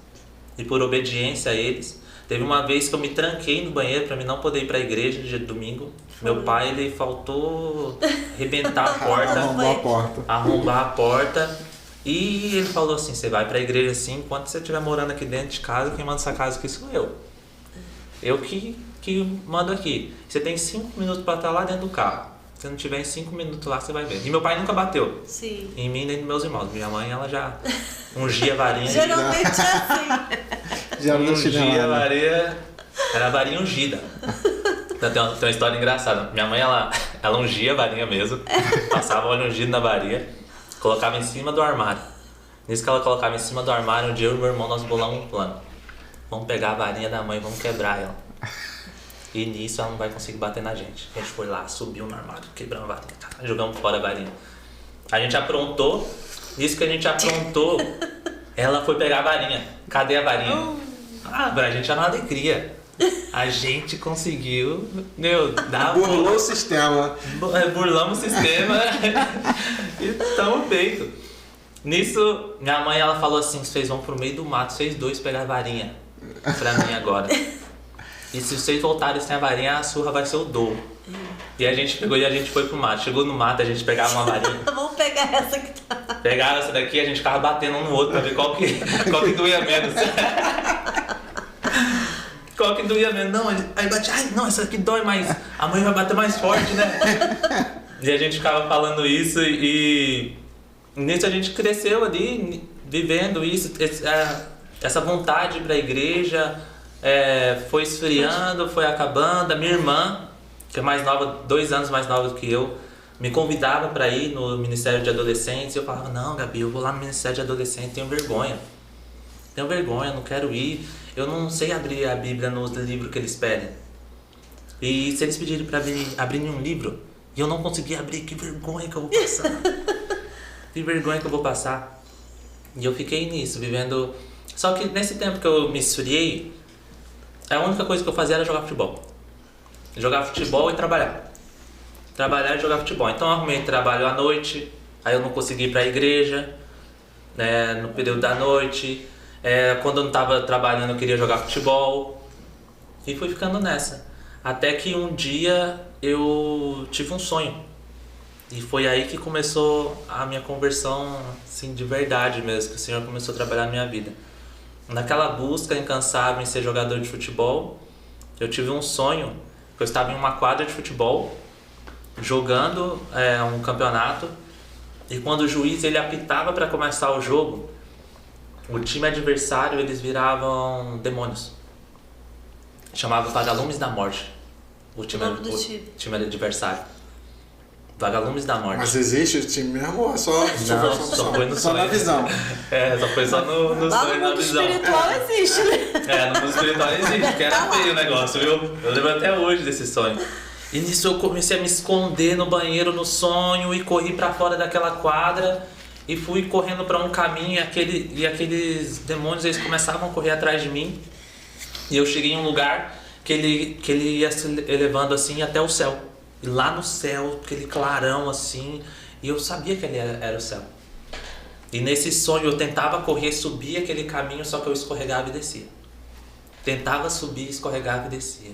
e por obediência a eles. Teve uma vez que eu me tranquei no banheiro para mim não poder ir para a igreja dia de domingo. Meu pai, ele faltou arrebentar a porta, arrombar a porta. E ele falou assim, você vai para a igreja assim, enquanto você estiver morando aqui dentro de casa, quem manda essa casa aqui sou eu. Eu que mando aqui. Você tem 5 minutos para estar lá dentro do carro. Se não tiver em 5 minutos lá, você vai ver. E meu pai nunca bateu. Sim. Em mim nem nos meus irmãos. Minha mãe, ela já ungia a varinha. Geralmente é assim. Já ungia a varinha. Era a varinha ungida. Então, tem uma história engraçada. Minha mãe, ela ungia a varinha mesmo. Passava óleo ungido na varinha. Colocava em cima do armário. Nisso que ela colocava em cima do armário, um dia eu e meu irmão, nós bolamos um plano. Vamos pegar a varinha da mãe, vamos quebrar ela. E nisso ela não vai conseguir bater na gente. A gente foi lá, subiu no armário, quebramos a varinha, jogamos fora a varinha. A gente aprontou, nisso que a gente aprontou, ela foi pegar a varinha. Cadê a varinha? A gente já na alegria. A gente conseguiu, burlou o sistema. Burlamos o sistema e estamos feitos. Nisso, minha mãe, ela falou assim, vocês vão pro meio do mato, vocês dois pegar a varinha pra mim agora. E se vocês voltarem sem a varinha, a surra vai ser o dobro. E a gente pegou e a gente foi pro mato. Chegou no mato, a gente pegava uma varinha. Vamos pegar essa que tá. Pegava essa daqui, a gente ficava batendo um no outro pra ver qual que doía menos. só que doía mesmo. Não, aí bate, ai, não, essa aqui dói mais. A mãe vai bater mais forte, né? E a gente ficava falando isso e nisso a gente cresceu ali, vivendo isso, essa vontade para a igreja foi esfriando, foi acabando. A minha irmã, que é mais nova, 2 anos mais nova do que eu, me convidava para ir no Ministério de Adolescentes. Eu falava, não, Gabi, eu vou lá no Ministério de Adolescentes, tenho vergonha, não quero ir. Eu não sei abrir a Bíblia no livro que eles pedem. E se eles pedirem para abrir um livro e eu não conseguir abrir, que vergonha que eu vou passar. Que vergonha que eu vou passar. E eu fiquei nisso, vivendo... Só que nesse tempo que eu me esfriei, a única coisa que eu fazia era jogar futebol. Jogar futebol e trabalhar. Trabalhar e jogar futebol. Então eu arrumei trabalho à noite, aí eu não consegui ir para a igreja, né, no período da noite. Quando eu não estava trabalhando eu queria jogar futebol. E fui ficando nessa. Até que um dia eu tive um sonho. E foi aí que começou a minha conversão, assim, de verdade mesmo, que o Senhor começou a trabalhar na minha vida. Naquela busca incansável em ser jogador de futebol, eu tive um sonho, que eu estava em uma quadra de futebol, jogando um campeonato, e quando o juiz ele apitava para começar o jogo, o time adversário eles viravam demônios. Chamava Vagalumes da Morte, o time adversário. Vagalumes da Morte. Mas existe o time mesmo ou é só... Não, só foi no sonho. Só na visão. Só foi só no sonho e na visão. No mundo espiritual existe, né? No mundo espiritual existe, que era feio o negócio, viu? Eu lembro até hoje desse sonho. E nisso eu comecei a me esconder no banheiro no sonho e corri pra fora daquela quadra e fui correndo pra um caminho e aqueles demônios eles começavam a correr atrás de mim. E eu cheguei em um lugar que ele ia se elevando assim até o céu. E lá no céu, aquele clarão assim, e eu sabia que ele era o céu. E nesse sonho eu tentava correr, subir aquele caminho, só que eu escorregava e descia. Tentava subir, escorregava e descia.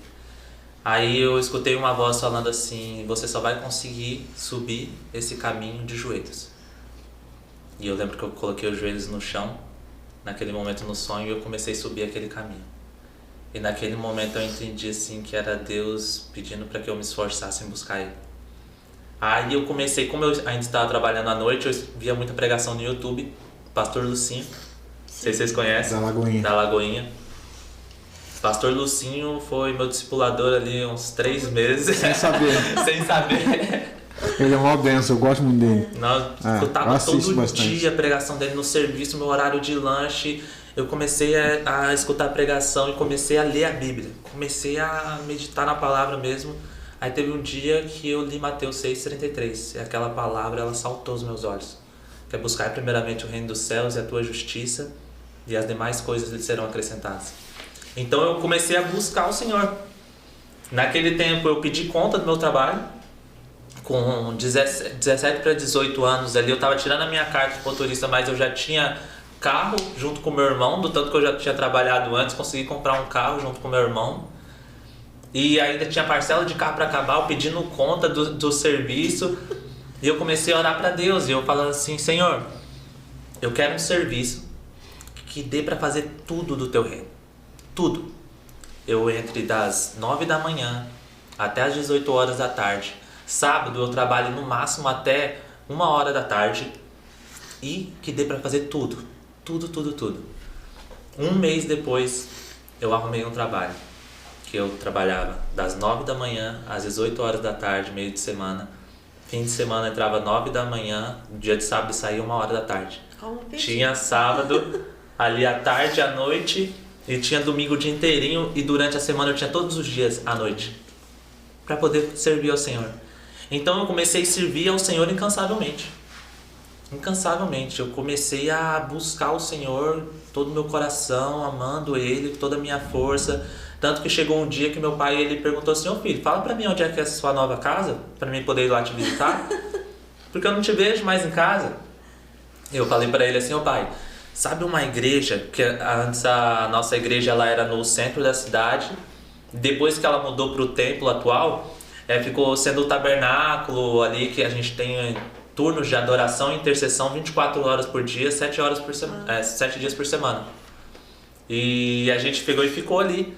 Aí eu escutei uma voz falando assim, você só vai conseguir subir esse caminho de joelhos. E eu lembro que eu coloquei os joelhos no chão, naquele momento no sonho, e eu comecei a subir aquele caminho. E naquele momento eu entendi assim que era Deus pedindo para que eu me esforçasse em buscar Ele. Aí eu comecei, como eu ainda estava trabalhando à noite, eu via muita pregação no YouTube, Pastor Lucinho, não sei se vocês conhecem, da Lagoinha. Pastor Lucinho foi meu discipulador ali uns 3 meses. Sem saber. Sem saber. Ele é uma benção, eu gosto muito dele. Eu escutava todo dia a pregação dele no serviço, meu horário de lanche. Eu comecei a escutar a pregação e comecei a ler a Bíblia. Comecei a meditar na palavra mesmo. Aí teve um dia que eu li Mateus 6,33. E aquela palavra, ela saltou aos meus olhos. Que é buscar primeiramente o reino dos céus e a tua justiça, e as demais coisas lhe serão acrescentadas. Então eu comecei a buscar o Senhor. Naquele tempo eu pedi conta do meu trabalho. Com 17 para 18 anos ali, eu estava tirando a minha carta de motorista, mas eu já tinha carro junto com meu irmão, do tanto que eu já tinha trabalhado antes, consegui comprar um carro junto com meu irmão. E ainda tinha parcela de carro para acabar, eu pedindo conta do serviço. E eu comecei a orar para Deus, e eu falando assim, Senhor, eu quero um serviço que dê para fazer tudo do teu reino. Tudo. Eu entre das 9 da manhã até as 18 horas da tarde. Sábado eu trabalho no máximo até 1 hora da tarde. E que dê para fazer tudo. Tudo, tudo, tudo. 1 mês depois eu arrumei um trabalho. Que eu trabalhava das 9 da manhã às 18 horas da tarde, meio de semana. Fim de semana entrava 9 da manhã, dia de sábado saía 1 hora da tarde. Tinha sábado ali à tarde, à noite, e tinha domingo o dia inteirinho, e durante a semana eu tinha todos os dias à noite, para poder servir ao Senhor. Então eu comecei a servir ao Senhor incansavelmente. Incansavelmente. Eu comecei a buscar o Senhor, todo o meu coração, amando Ele, toda a minha força. Tanto que chegou um dia que meu pai ele perguntou assim, ô filho, fala pra mim onde é que é a sua nova casa, pra mim poder ir lá te visitar, porque eu não te vejo mais em casa. Eu falei pra ele assim, ô pai, sabe uma igreja, que antes a nossa igreja ela era no centro da cidade, depois que ela mudou pro templo atual, ficou sendo o tabernáculo ali, que a gente tem turnos de adoração e intercessão 24 horas por dia, 7 dias por semana. E a gente pegou e ficou ali.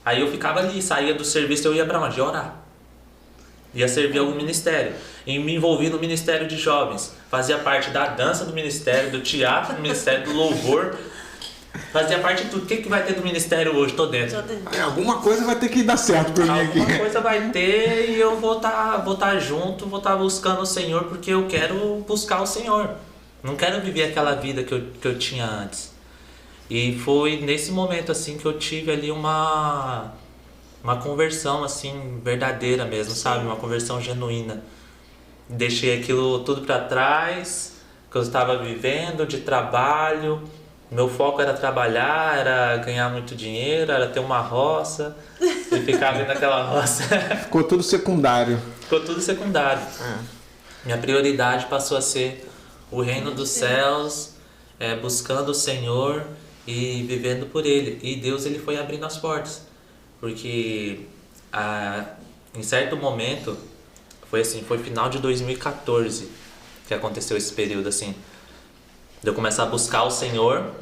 Aí eu ficava ali, saía do serviço, eu ia pra onde? Ia orar. Ia servir algum ministério. E me envolvi no Ministério de Jovens. Fazia parte da dança do ministério, do teatro do ministério, do louvor. Fazia parte de tudo. O que vai ter do ministério hoje? Tô dentro. Alguma coisa vai ter que dar certo pra mim aqui. Alguma coisa vai ter e eu vou tá junto, vou estar buscando o Senhor, porque eu quero buscar o Senhor. Não quero viver aquela vida que eu tinha antes. E foi nesse momento assim que eu tive ali uma conversão assim verdadeira mesmo, sabe? Uma conversão genuína. Deixei aquilo tudo para trás, que eu estava vivendo de trabalho. Meu foco era trabalhar, era ganhar muito dinheiro, era ter uma roça e ficar ali naquela roça. Ficou tudo secundário. Ficou tudo secundário. Minha prioridade passou a ser o reino dos céus, buscando o Senhor e vivendo por Ele. E Deus ele foi abrindo as portas. Porque em certo momento, foi final de 2014 que aconteceu esse período assim. De eu começar a buscar o Senhor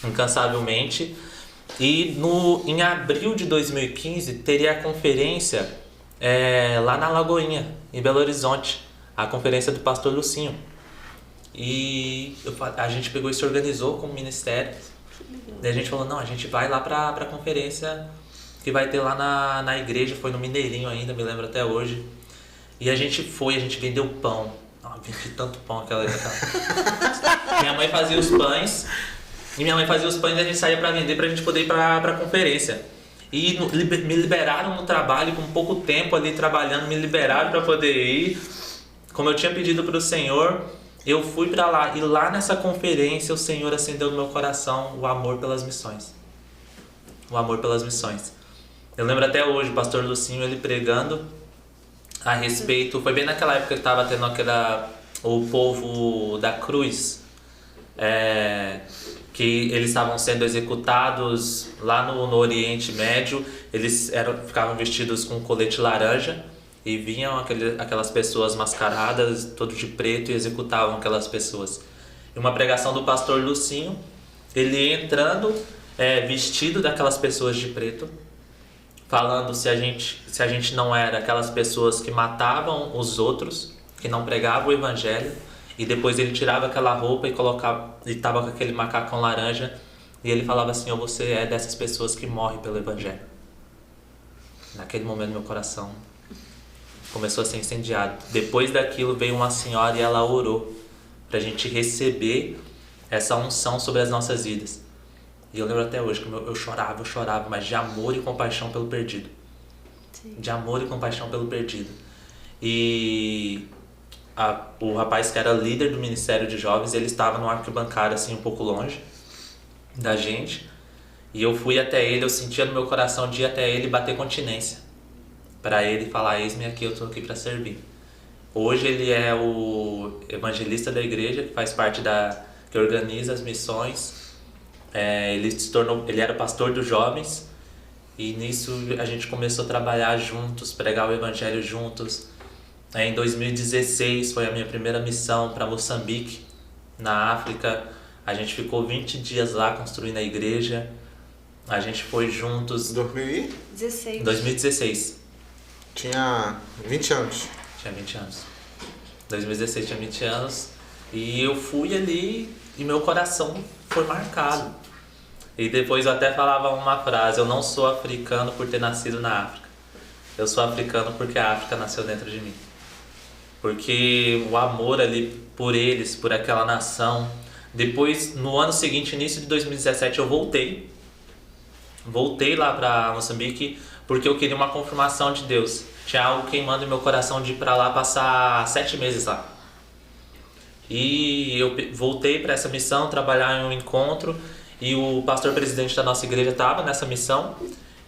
incansavelmente. E em abril de 2015 teria a conferência lá na Lagoinha, em Belo Horizonte. A conferência do pastor Lucinho. E a gente pegou e se organizou como ministério. Daí a gente falou, não, a gente vai lá pra conferência que vai ter lá na igreja. Foi no Mineirinho ainda, me lembro até hoje. E a gente vendeu pão. Vendi tanto pão aquela. Minha mãe fazia os pães. E a gente saía pra vender pra gente poder ir pra conferência. E me liberaram no trabalho, com pouco tempo ali trabalhando, me liberaram pra poder ir. Como eu tinha pedido pro Senhor, eu fui pra lá. E lá nessa conferência o Senhor acendeu no meu coração o amor pelas missões. O amor pelas missões. Eu lembro até hoje, o pastor Lucinho, ele pregando a respeito, foi bem naquela época que estava tendo o povo da cruz, que eles estavam sendo executados lá no Oriente Médio. Eles ficavam vestidos com colete laranja e vinham aquelas pessoas mascaradas, todo de preto, e executavam aquelas pessoas. E uma pregação do pastor Lucinho, ele entrando vestido daquelas pessoas de preto, falando se a gente não era aquelas pessoas que matavam os outros, que não pregavam o evangelho, e depois ele tirava aquela roupa e colocava, e estava com aquele macacão laranja, e ele falava assim, você é dessas pessoas que morrem pelo evangelho. Naquele momento meu coração começou a ser incendiado. Depois daquilo veio uma senhora e ela orou pra gente receber essa unção sobre as nossas vidas. E eu lembro até hoje que eu chorava, mas de amor e compaixão pelo perdido. Sim. De amor e compaixão pelo perdido. E o rapaz que era líder do Ministério de Jovens, ele estava no arquibancada assim um pouco longe da gente. E eu fui até ele, eu sentia no meu coração de ir até ele e bater continência. Para ele falar, eis-me aqui, eu estou aqui para servir. Hoje ele é o evangelista da igreja, que faz parte que organiza as missões. Ele era pastor dos jovens e nisso a gente começou a trabalhar juntos, pregar o evangelho juntos. Em 2016 foi a minha primeira missão para Moçambique, na África. A gente ficou 20 dias lá construindo a igreja. A gente foi juntos. 2016. Tinha 20 anos. Tinha 20 anos. 2016 tinha 20 anos. E eu fui ali e meu coração foi marcado. E depois eu até falava uma frase, eu não sou africano por ter nascido na África. Eu sou africano porque a África nasceu dentro de mim. Porque o amor ali por eles, por aquela nação. Depois, no ano seguinte, início de 2017, eu voltei. Voltei lá para Moçambique porque eu queria uma confirmação de Deus. Tinha algo queimando em meu coração de ir para lá passar 7 meses lá. E eu voltei para essa missão, trabalhar em um encontro. E o pastor presidente da nossa igreja estava nessa missão.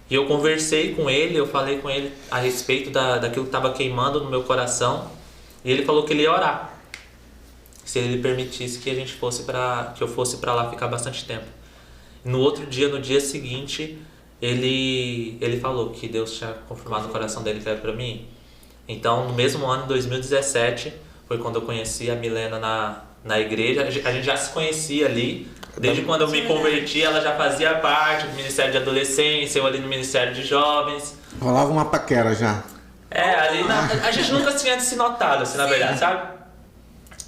E eu conversei com ele, eu falei com ele a respeito daquilo que estava queimando no meu coração. E ele falou que ele ia orar. Se ele permitisse que eu fosse para lá ficar bastante tempo. No outro dia, no dia seguinte, ele falou que Deus tinha confirmado no coração dele que era para mim. Então, no mesmo ano, 2017, foi quando eu conheci a Milena na igreja. A gente já se conhecia ali. Desde quando eu me converti, ela já fazia parte do Ministério de Adolescência, eu ali no Ministério de Jovens. Rolava uma paquera já. Ali a gente nunca tinha se notado, assim, na verdade, sabe?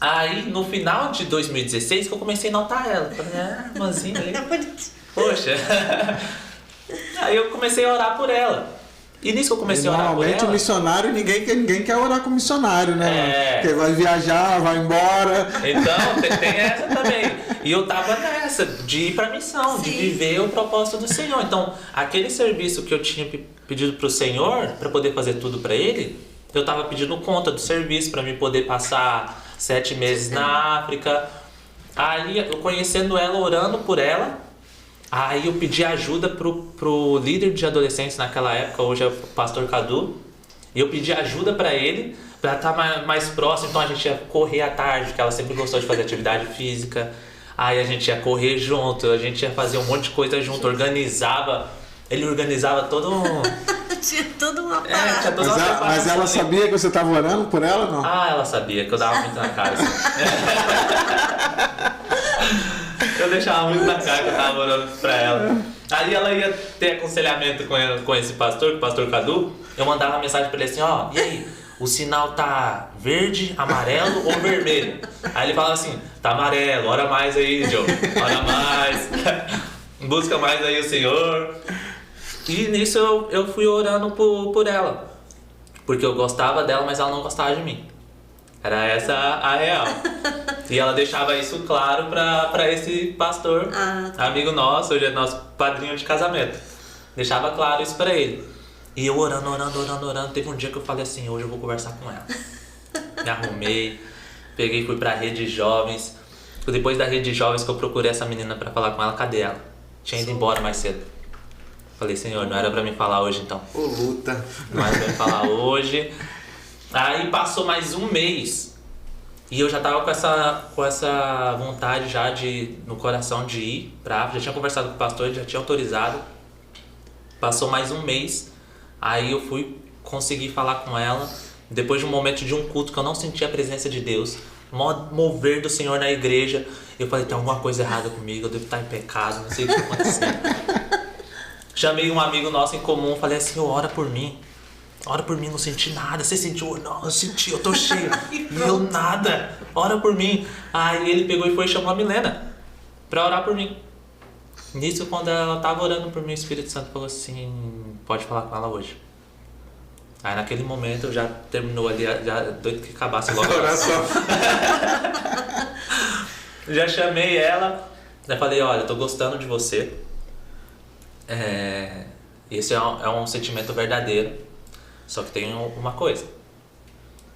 Aí, no final de 2016, que eu comecei a notar ela. Falei, irmãzinha ali. Poxa. Aí eu comecei a orar por ela. E nisso que eu comecei a orar por ela... Normalmente o missionário, ninguém quer orar com o missionário, né? Porque vai viajar, vai embora. Então, tem essa também. E eu tava nessa, de ir pra missão, de viver o propósito do Senhor. Então, aquele serviço que eu tinha pedido pro Senhor, pra poder fazer tudo pra Ele, eu tava pedindo conta do serviço, pra mim poder passar 7 meses na África. Aí, eu conhecendo ela, orando por ela... Aí eu pedi ajuda pro líder de adolescentes naquela época, hoje é o pastor Cadu. E eu pedi ajuda para ele, para estar mais próximo. Então a gente ia correr à tarde, porque ela sempre gostou de fazer atividade física. Aí a gente ia correr junto, a gente ia fazer um monte de coisa junto, ele organizava todo um... Tinha toda uma parada. Tinha toda uma mas ela sabia que você estava orando por ela ou não? Ela sabia, que eu dava muito na cara. Assim. Eu deixava muito na cara que eu tava orando pra ela. Aí ela ia ter aconselhamento com esse pastor, com o pastor Cadu. Eu mandava uma mensagem pra ele assim, e aí, o sinal tá verde, amarelo ou vermelho? Aí ele falava assim, tá amarelo, ora mais aí, Joe, ora mais. Busca mais aí o Senhor. E nisso eu fui orando por ela. Porque eu gostava dela, mas ela não gostava de mim. Era essa a real. E ela deixava isso claro pra esse pastor, amigo nosso, hoje é nosso padrinho de casamento. Deixava claro isso pra ele. E eu orando. Teve um dia que eu falei assim, hoje eu vou conversar com ela. Me arrumei, peguei e fui pra Rede de Jovens. Depois da Rede de Jovens que eu procurei essa menina pra falar com ela, cadê ela? Tinha ido embora mais cedo. Falei, Senhor, não era pra mim falar hoje então. Luta. Não era pra mim falar hoje. Aí passou mais um mês e eu já tava com essa vontade já no coração de ir pra África. Já tinha conversado com o pastor, já tinha autorizado. Passou mais um mês, aí eu consegui falar com ela. Depois de um momento de um culto que eu não sentia a presença de Deus, mover do Senhor na igreja, eu falei, tem alguma coisa errada comigo, eu devo estar em pecado, não sei o que aconteceu. Chamei um amigo nosso em comum, falei assim, ora por mim. Ora por mim, não senti nada. Você sentiu? Não, eu senti, eu tô cheio. E eu nada. Ora por mim. Aí ele pegou e foi e chamou a Milena pra orar por mim. Nisso, quando ela tava orando por mim, o Espírito Santo falou assim, pode falar com ela hoje. Aí naquele momento eu já terminou ali, já doido que acabasse logo a oração. Já chamei ela, já falei, olha, eu tô gostando de você. Esse é um sentimento verdadeiro. Só que tem uma coisa,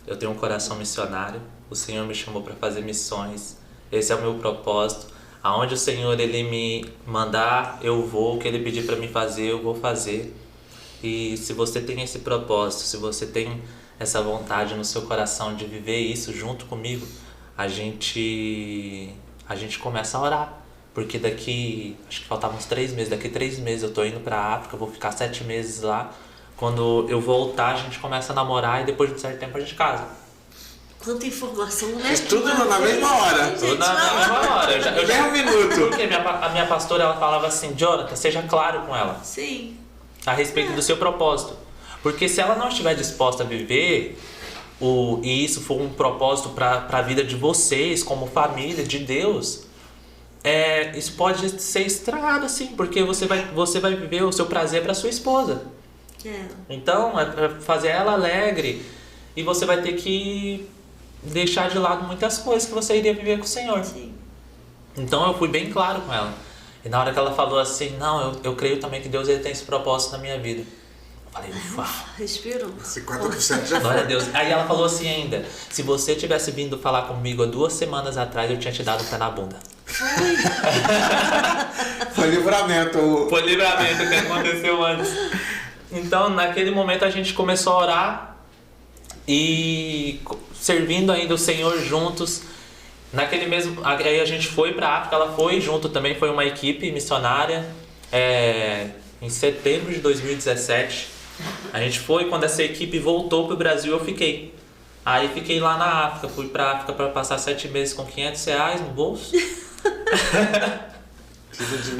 eu tenho um coração missionário, o Senhor me chamou para fazer missões, esse é o meu propósito, aonde o Senhor Ele me mandar, eu vou, o que Ele pedir para mim fazer, eu vou fazer. E se você tem esse propósito, se você tem essa vontade no seu coração de viver isso junto comigo, a gente começa a orar. Porque acho que faltavam uns 3 meses, daqui 3 meses eu tô indo pra África, eu vou ficar 7 meses lá. Quando eu voltar, a gente começa a namorar e depois de um certo tempo a gente casa. Quanta informação, né? Tudo na mesma hora. Tudo na mesma hora. Eu já 1 minuto. Porque a minha pastora, ela falava assim, Jonathan, seja claro com ela. Sim. A respeito do seu propósito. Porque se ela não estiver disposta a viver, e isso for um propósito para a vida de vocês, como família de Deus, isso pode ser estragado, assim, porque você vai viver o seu prazer para sua esposa. Então, é pra fazer ela alegre, e você vai ter que deixar de lado muitas coisas que você iria viver com o Senhor. Sim. Então eu fui bem claro com ela. E na hora que ela falou assim, não, eu creio também que Deus ele tem esse propósito na minha vida. Eu falei, ufa. Respiro. 50% já Glória a Deus. Aí ela falou assim ainda, se você tivesse vindo falar comigo há 2 semanas atrás, eu tinha te dado o pé na bunda. Foi livramento. Foi livramento que aconteceu antes. Então, naquele momento a gente começou a orar e servindo ainda o Senhor juntos. Naquele mesmo, aí a gente foi para a África, ela foi junto também, foi uma equipe missionária. Em setembro de 2017, a gente foi, quando essa equipe voltou para o Brasil, eu fiquei. Aí fiquei lá na África, fui para a África para passar 7 meses com R$500 no bolso.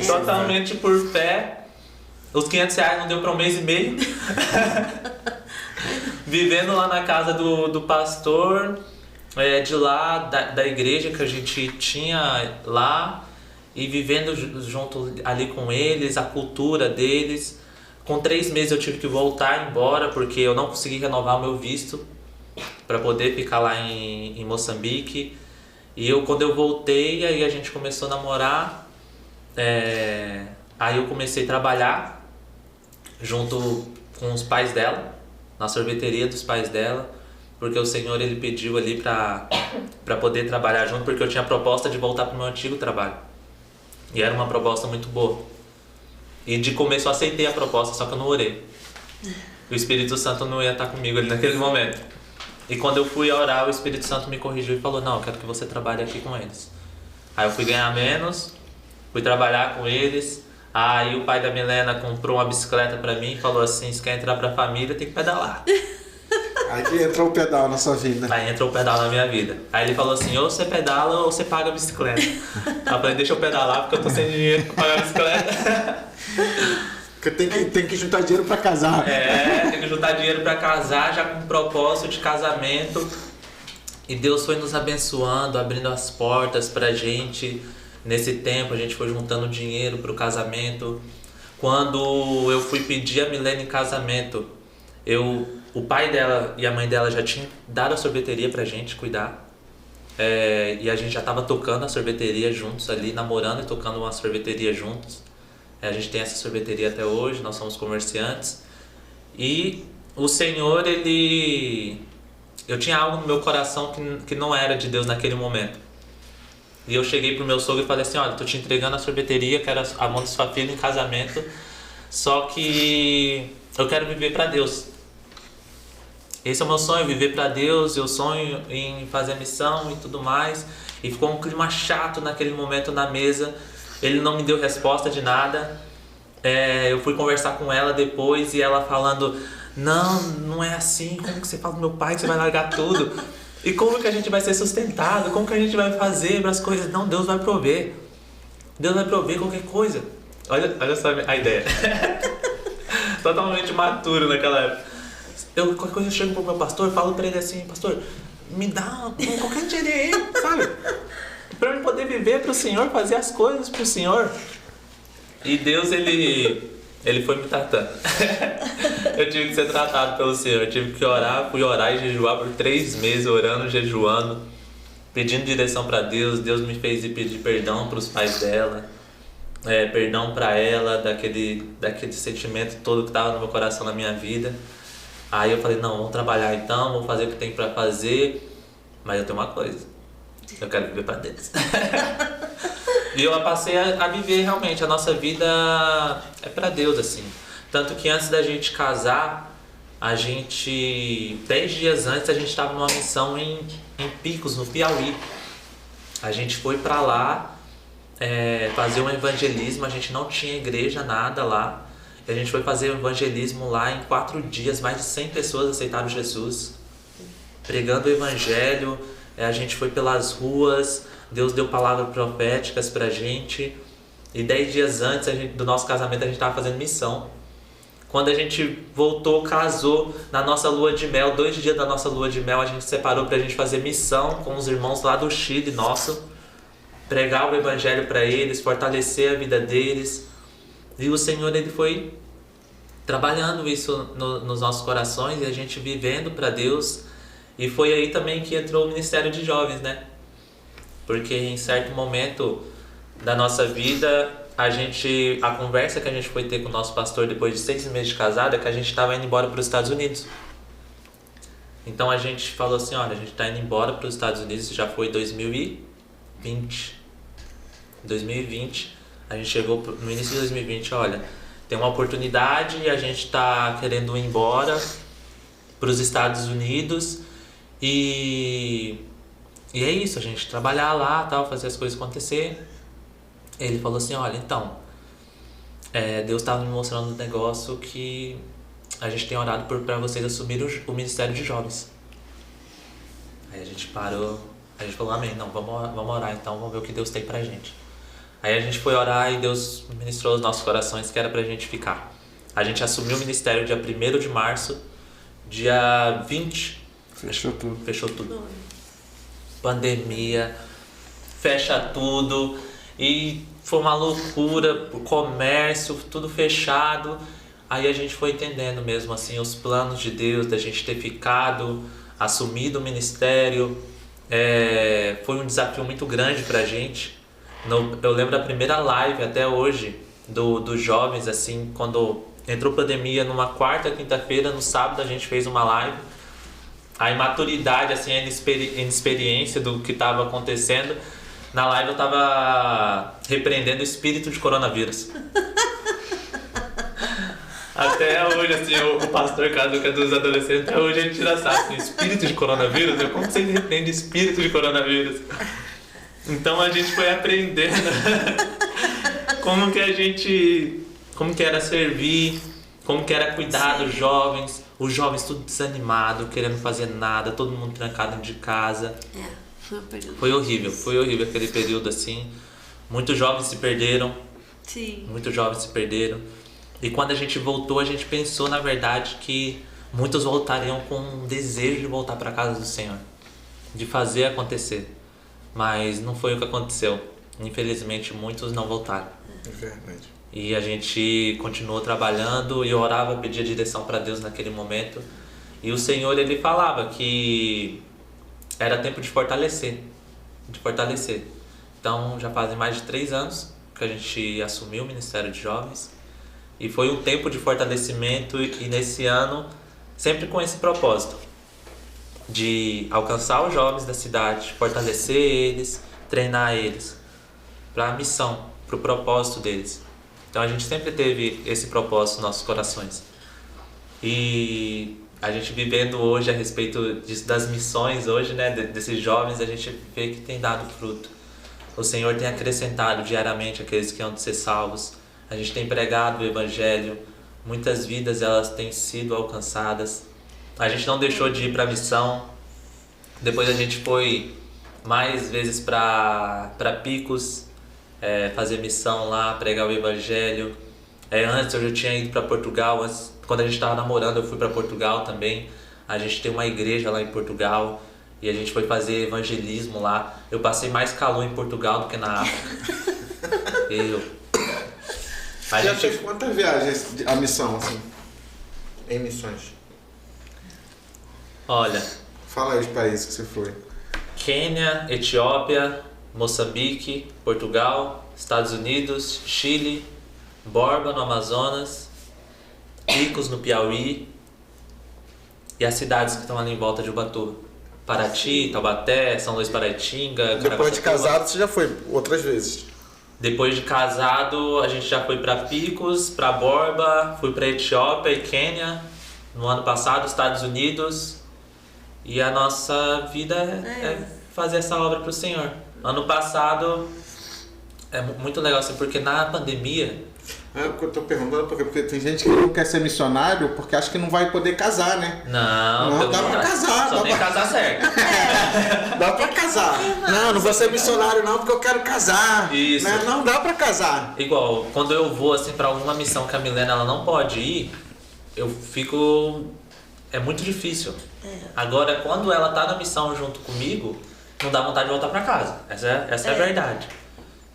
Totalmente por fé. Os R$500 não deu para um mês e meio. Vivendo lá na casa do pastor, de lá, da igreja que a gente tinha lá. E vivendo junto ali com eles, a cultura deles. Com 3 meses eu tive que voltar embora, porque eu não consegui renovar o meu visto para poder ficar lá em Moçambique. E quando eu voltei, aí a gente começou a namorar. Aí eu comecei a trabalhar junto com os pais dela, na sorveteria dos pais dela, porque o Senhor ele pediu ali para poder trabalhar junto, porque eu tinha a proposta de voltar para o meu antigo trabalho. E era uma proposta muito boa. E de começo eu aceitei a proposta, só que eu não orei. O Espírito Santo não ia estar comigo ali naquele momento. E quando eu fui orar, o Espírito Santo me corrigiu e falou: não, eu quero que você trabalhe aqui com eles. Aí eu fui ganhar menos, fui trabalhar com eles. Aí o pai da Milena comprou uma bicicleta pra mim e falou assim: se quer entrar pra família, tem que pedalar. Aí que entrou o pedal na sua vida. Aí entrou o pedal na minha vida. Aí ele falou assim: ou você pedala ou você paga a bicicleta. Aí eu falei: deixa eu pedalar porque eu tô sem dinheiro pra pagar a bicicleta. Porque tem que juntar dinheiro pra casar. Tem que juntar dinheiro pra casar, já com um propósito de casamento. E Deus foi nos abençoando, abrindo as portas pra gente. Nesse tempo a gente foi juntando dinheiro pro casamento. Quando eu fui pedir a Milena em casamento, o pai dela e a mãe dela já tinham dado a sorveteria pra gente cuidar. E a gente já tava tocando a sorveteria juntos ali, namorando e tocando uma sorveteria juntos. A gente tem essa sorveteria até hoje, nós somos comerciantes. E o Senhor, eu tinha algo no meu coração que não era de Deus naquele momento. E eu cheguei pro meu sogro e falei assim: olha, tô te entregando a sorveteria, quero a mão da sua filha em casamento, só que eu quero viver pra Deus. Esse é o meu sonho, viver pra Deus, eu sonho em fazer missão e tudo mais. E ficou um clima chato naquele momento na mesa. Ele não me deu resposta de nada. Eu fui conversar com ela depois e ela falando: não é assim, como que você fala do meu pai que você vai largar tudo? E como que a gente vai ser sustentado? Como que a gente vai fazer para as coisas? Não, Deus vai prover. Deus vai prover qualquer coisa. Olha só a ideia. Totalmente maturo naquela época. Qualquer coisa eu chego pro meu pastor, falo para ele assim: pastor, me dá qualquer dinheiro, sabe? Para eu poder viver para o Senhor, fazer as coisas para o Senhor. E Deus, ele foi me tratando. Eu tive que ser tratado pelo Senhor. Eu tive que orar, fui orar e jejuar por 3 meses, orando, jejuando, pedindo direção para Deus. Deus me fez ir pedir perdão para os pais dela, perdão para ela, daquele sentimento todo que estava no meu coração, na minha vida. Aí eu falei: não, vamos trabalhar então, vamos fazer o que tem para fazer. Mas eu tenho uma coisa: eu quero viver para Deus. E eu passei a viver realmente, a nossa vida é para Deus, assim. Tanto que antes da gente casar, 10 dias antes, a gente estava numa missão em Picos, no Piauí. A gente foi para lá fazer um evangelismo, a gente não tinha igreja, nada lá. E a gente foi fazer um evangelismo lá em 4 dias, mais de 100 pessoas aceitaram Jesus, pregando o evangelho. A gente foi pelas ruas, Deus deu palavras proféticas pra gente. E 10 dias antes do nosso casamento a gente estava fazendo missão. Quando a gente voltou, casou, na nossa lua de mel, 2 dias da nossa lua de mel, a gente separou pra gente fazer missão com os irmãos lá do Chile, nosso. Pregar o evangelho pra eles, fortalecer a vida deles. E o Senhor, ele foi trabalhando isso nos nossos corações e a gente vivendo pra Deus. E foi aí também que entrou o Ministério de Jovens, né? Porque em certo momento da nossa vida, a conversa que a gente foi ter com o nosso pastor depois de 6 meses de casado é que a gente estava indo embora para os Estados Unidos. Então a gente falou assim: olha, a gente está indo embora para os Estados Unidos, já foi 2020. 2020, a gente chegou no início de 2020, olha, tem uma oportunidade e a gente está querendo ir embora para os Estados Unidos. E é isso, a gente trabalhar lá, tal, fazer as coisas acontecer. Ele falou assim: olha, então, Deus estava me mostrando um negócio que a gente tem orado para vocês assumir o Ministério de Jovens. Aí a gente parou, a gente falou: amém, não, vamos orar então, vamos ver o que Deus tem pra gente. Aí a gente foi orar e Deus ministrou os nossos corações que era pra gente ficar. A gente assumiu o ministério dia 1º de março, dia 20. Fechou tudo. Fechou tudo. Pandemia, fecha tudo. E foi uma loucura, o comércio, tudo fechado. Aí a gente foi entendendo mesmo assim os planos de Deus, da gente ter ficado, assumido o ministério. Foi um desafio muito grande pra gente. Eu lembro da primeira live até hoje dos jovens, assim, quando entrou pandemia, numa quarta, quinta-feira, no sábado a gente fez uma live. A imaturidade, assim, a inexperiência do que estava acontecendo. Na live eu estava repreendendo o espírito de coronavírus. Até hoje, assim, o pastor Cadu, que é dos adolescentes, até hoje a gente tira sarro, assim, espírito de coronavírus? Como você repreende espírito de coronavírus? Então a gente foi aprendendo como que era servir, como que era cuidar dos jovens, os jovens tudo desanimado, querendo fazer nada, todo mundo trancado dentro de casa. Foi horrível aquele período assim. Muitos jovens se perderam. Sim. Muitos jovens se perderam. E quando a gente voltou, a gente pensou, na verdade, que muitos voltariam com um desejo de voltar para a casa do Senhor, de fazer acontecer. Mas não foi o que aconteceu. Infelizmente, muitos não voltaram. É verdade. E a gente continuou trabalhando e orava, pedia direção para Deus naquele momento. E o Senhor, Ele falava que era tempo de fortalecer. Então, já fazem mais de 3 anos que a gente assumiu o Ministério de Jovens. E foi um tempo de fortalecimento e nesse ano, sempre com esse propósito de alcançar os jovens da cidade, fortalecer eles, treinar eles para a missão, para o propósito deles. Então a gente sempre teve esse propósito nos nossos corações. E a gente vivendo hoje a respeito das missões hoje, né, desses jovens, a gente vê que tem dado fruto. O Senhor tem acrescentado diariamente aqueles que hão de ser salvos. A gente tem pregado o Evangelho, muitas vidas elas têm sido alcançadas. A gente não deixou de ir para a missão. Depois a gente foi mais vezes para Picos, fazer missão lá, pregar o Evangelho. Antes eu já tinha ido para Portugal. Quando a gente estava namorando, eu fui para Portugal também. A gente tem uma igreja lá em Portugal e a gente foi fazer evangelismo lá. Eu passei mais calor em Portugal do que na África. Já fez quantas viagens a missão, assim? Em missões? Olha... Fala aí os países que você foi. Quênia, Etiópia, Moçambique, Portugal, Estados Unidos, Chile, Borba, no Amazonas, Picos, no Piauí, e as cidades que estão ali em volta de Ubatuba. Paraty, Taubaté, São Luís Paraitinga... Depois de casado, você já foi outras vezes? Depois de casado, a gente já foi para Picos, para Borba, fui para Etiópia e Quênia, no ano passado, Estados Unidos... E a nossa vida é fazer essa obra para o Senhor. Ano passado, é muito legal assim, porque na pandemia... Eu tô perguntando porque tem gente que não quer ser missionário porque acha que não vai poder casar, né? Não, dá pra casar. Só tem que casar certo. Dá pra casar. Não vou ser missionário não porque eu quero casar. Isso. Né? Não dá pra casar. Igual, quando eu vou assim para alguma missão que a Milena ela não pode ir, eu fico... É muito difícil. Agora, quando ela tá na missão junto comigo, não dá vontade de voltar para casa. Essa é a verdade.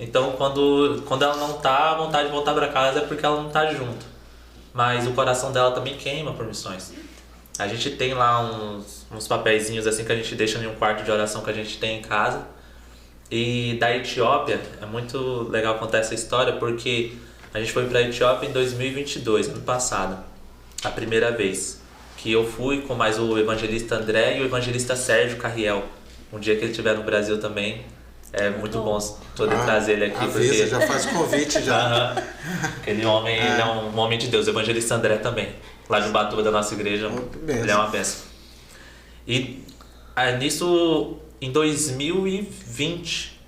Então, quando ela não tá, a vontade de voltar para casa é porque ela não tá junto. Mas o coração dela também queima por missões. A gente tem lá uns papeizinhos assim que a gente deixa em um quarto de oração que a gente tem em casa. E da Etiópia, é muito legal contar essa história porque a gente foi para a Etiópia em 2022, ano passado, a primeira vez. Que eu fui com mais o evangelista André e o evangelista Sérgio Carriel. Um dia que ele estiver no Brasil também, é muito bom poder trazer ele aqui. Avisa, porque... já faz o convite já. Aquele homem, ele é um homem de Deus, o evangelista André também. Lá de Ubatuba da nossa igreja, ele é uma bênção. E nisso, em 2020,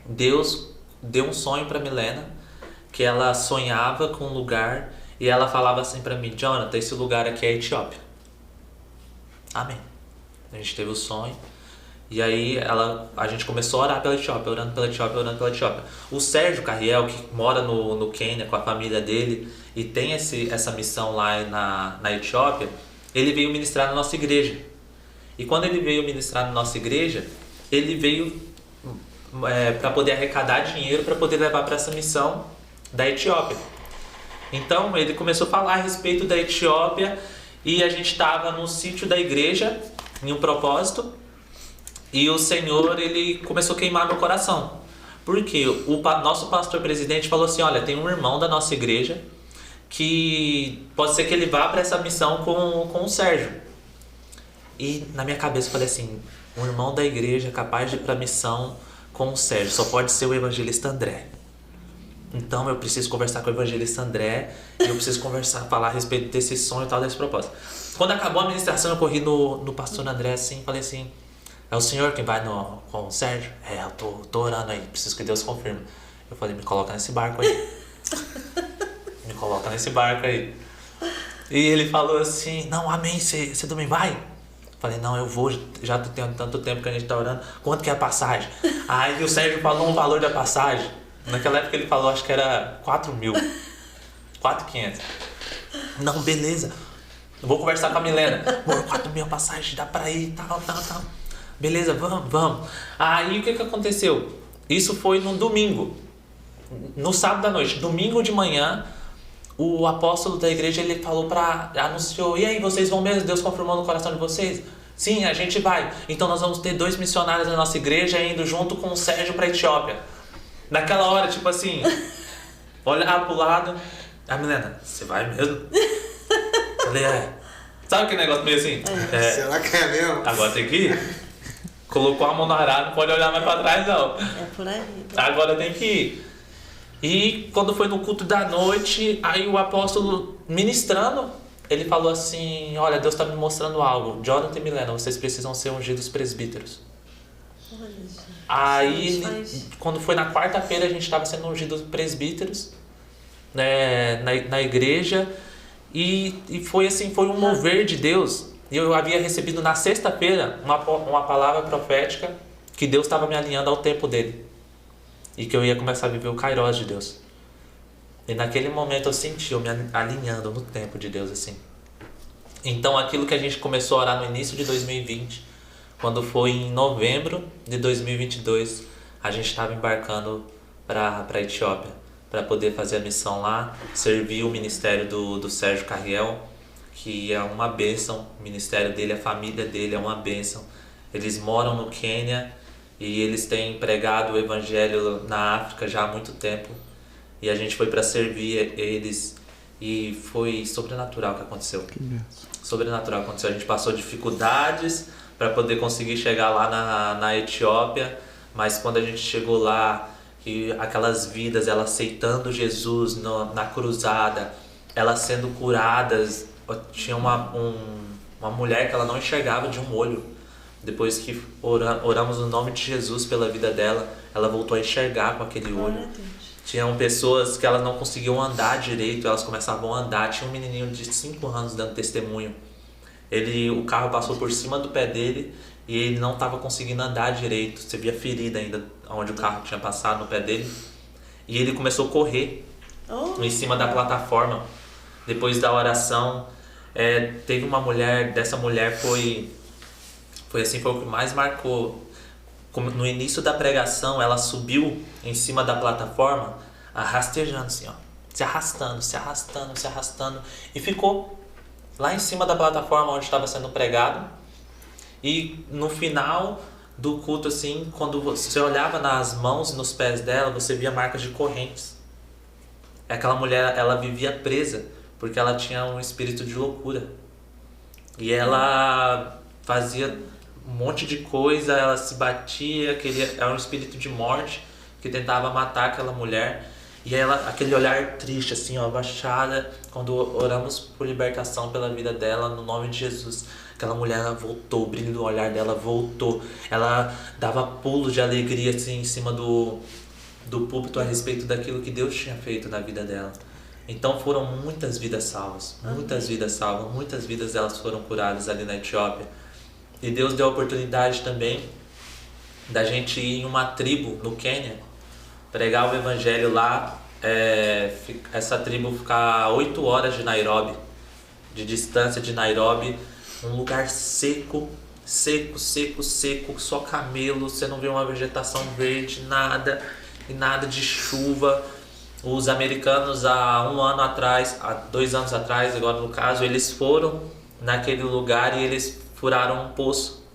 Deus deu um sonho para Milena, que ela sonhava com um lugar... E ela falava assim pra mim, Jonathan, esse lugar aqui é a Etiópia. Amém. A gente teve o sonho. E aí a gente começou a orar pela Etiópia, orando pela Etiópia. O Sérgio Carriel, que mora no Quênia com a família dele e tem essa missão lá na Etiópia, ele veio ministrar na nossa igreja. E quando ele veio ministrar na nossa igreja, ele veio para poder arrecadar dinheiro para poder levar para essa missão da Etiópia. Então ele começou a falar a respeito da Etiópia e a gente estava no sítio da igreja, em um propósito, e o Senhor ele começou a queimar meu coração. Porque o nosso pastor presidente falou assim, olha, tem um irmão da nossa igreja que pode ser que ele vá para essa missão com o Sérgio. E na minha cabeça eu falei assim, um irmão da igreja capaz de ir para a missão com o Sérgio, só pode ser o evangelista André. Então eu preciso conversar com o evangelista André e eu preciso falar a respeito desse sonho e tal, desse propósito. Quando acabou a ministração, eu corri no pastor André assim, falei assim, é o senhor quem vai com o Sérgio? Eu tô orando aí, preciso que Deus confirme. Eu falei, me coloca nesse barco aí. Me coloca nesse barco aí. E ele falou assim, não, amém, você também vai? Eu falei, não, eu vou, já tem tanto tempo que a gente tá orando. Quanto que é a passagem? Aí o Sérgio falou um valor da passagem. Naquela época ele falou, acho que era 4.000. 4.500. Não, beleza. Eu vou conversar com a Milena. 4.000 passagem, dá pra ir, tal. Beleza, vamos. Aí o que aconteceu? Isso foi no domingo. No sábado à noite. Domingo de manhã, o apóstolo da igreja, ele anunciou, e aí, vocês vão mesmo? Deus confirmou no coração de vocês? Sim, a gente vai. Então nós vamos ter 2 missionários na nossa igreja indo junto com o Sérgio pra Etiópia. Naquela hora, tipo assim, olhar pro lado, a Milena, você vai mesmo? Falei, sabe aquele negócio meio assim? Será que é mesmo? Agora tem que ir. Colocou a mão no arado, não pode olhar mais pra trás não. É por aí. Agora tem que ir. E quando foi no culto da noite, aí o apóstolo ministrando, ele falou assim, olha, Deus está me mostrando algo. Jonathan e Milena, vocês precisam ser ungidos presbíteros. Aí, quando foi na quarta-feira, a gente estava sendo ungidos presbíteros, né, na igreja. E foi assim, foi um mover de Deus. Eu havia recebido na sexta-feira uma palavra profética que Deus estava me alinhando ao tempo dele. E que eu ia começar a viver o Kairos de Deus. E naquele momento eu senti eu me alinhando no tempo de Deus, assim. Então aquilo que a gente começou a orar no início de 2020, quando foi em novembro de 2022, a gente estava embarcando para a Etiópia, para poder fazer a missão lá, servir o ministério do Sérgio Carriel, que é uma bênção. O ministério dele, a família dele é uma bênção. Eles moram no Quênia e eles têm pregado o evangelho na África já há muito tempo. E a gente foi para servir eles e foi sobrenatural o que aconteceu. Sobrenatural o que aconteceu. A gente passou dificuldades para poder conseguir chegar lá na Etiópia, mas quando a gente chegou lá, e aquelas vidas, elas aceitando Jesus na cruzada, elas sendo curadas. Tinha uma mulher que ela não enxergava de um olho. Depois que oramos no nome de Jesus pela vida dela, ela voltou a enxergar com aquele olho. Tinham pessoas que elas não conseguiam andar direito, elas começavam a andar. Tinha um menininho de 5 anos dando testemunho. O carro passou por cima do pé dele e ele não estava conseguindo andar direito. Você via ferida ainda onde o carro tinha passado no pé dele. E ele começou a correr em cima da plataforma. Depois da oração, teve uma mulher, dessa mulher foi assim, foi o que mais marcou. No início da pregação, ela subiu em cima da plataforma, rastejando assim, ó, se arrastando, e ficou lá em cima da plataforma onde estava sendo pregado. E no final do culto, assim, quando você olhava nas mãos e nos pés dela, você via marcas de correntes. Aquela mulher, ela vivia presa porque ela tinha um espírito de loucura. E ela fazia um monte de coisa, ela se batia, era um espírito de morte que tentava matar aquela mulher. E ela, aquele olhar triste, assim, ó, abaixada, quando oramos por libertação pela vida dela, no nome de Jesus, aquela mulher, ela voltou, o brilho do olhar dela voltou. Ela dava pulos de alegria, assim, em cima do púlpito a respeito daquilo que Deus tinha feito na vida dela. Então foram muitas vidas salvas, muitas vidas elas foram curadas ali na Etiópia. E Deus deu a oportunidade também da gente ir em uma tribo no Quênia, pregar o evangelho lá, essa tribo ficar a 8 horas de Nairobi, de distância de Nairobi, um lugar seco, só camelo, você não vê uma vegetação verde, nada, e nada de chuva. Os americanos há 1 ano atrás, há 2 anos atrás, agora no caso, eles foram naquele lugar e eles furaram um poço.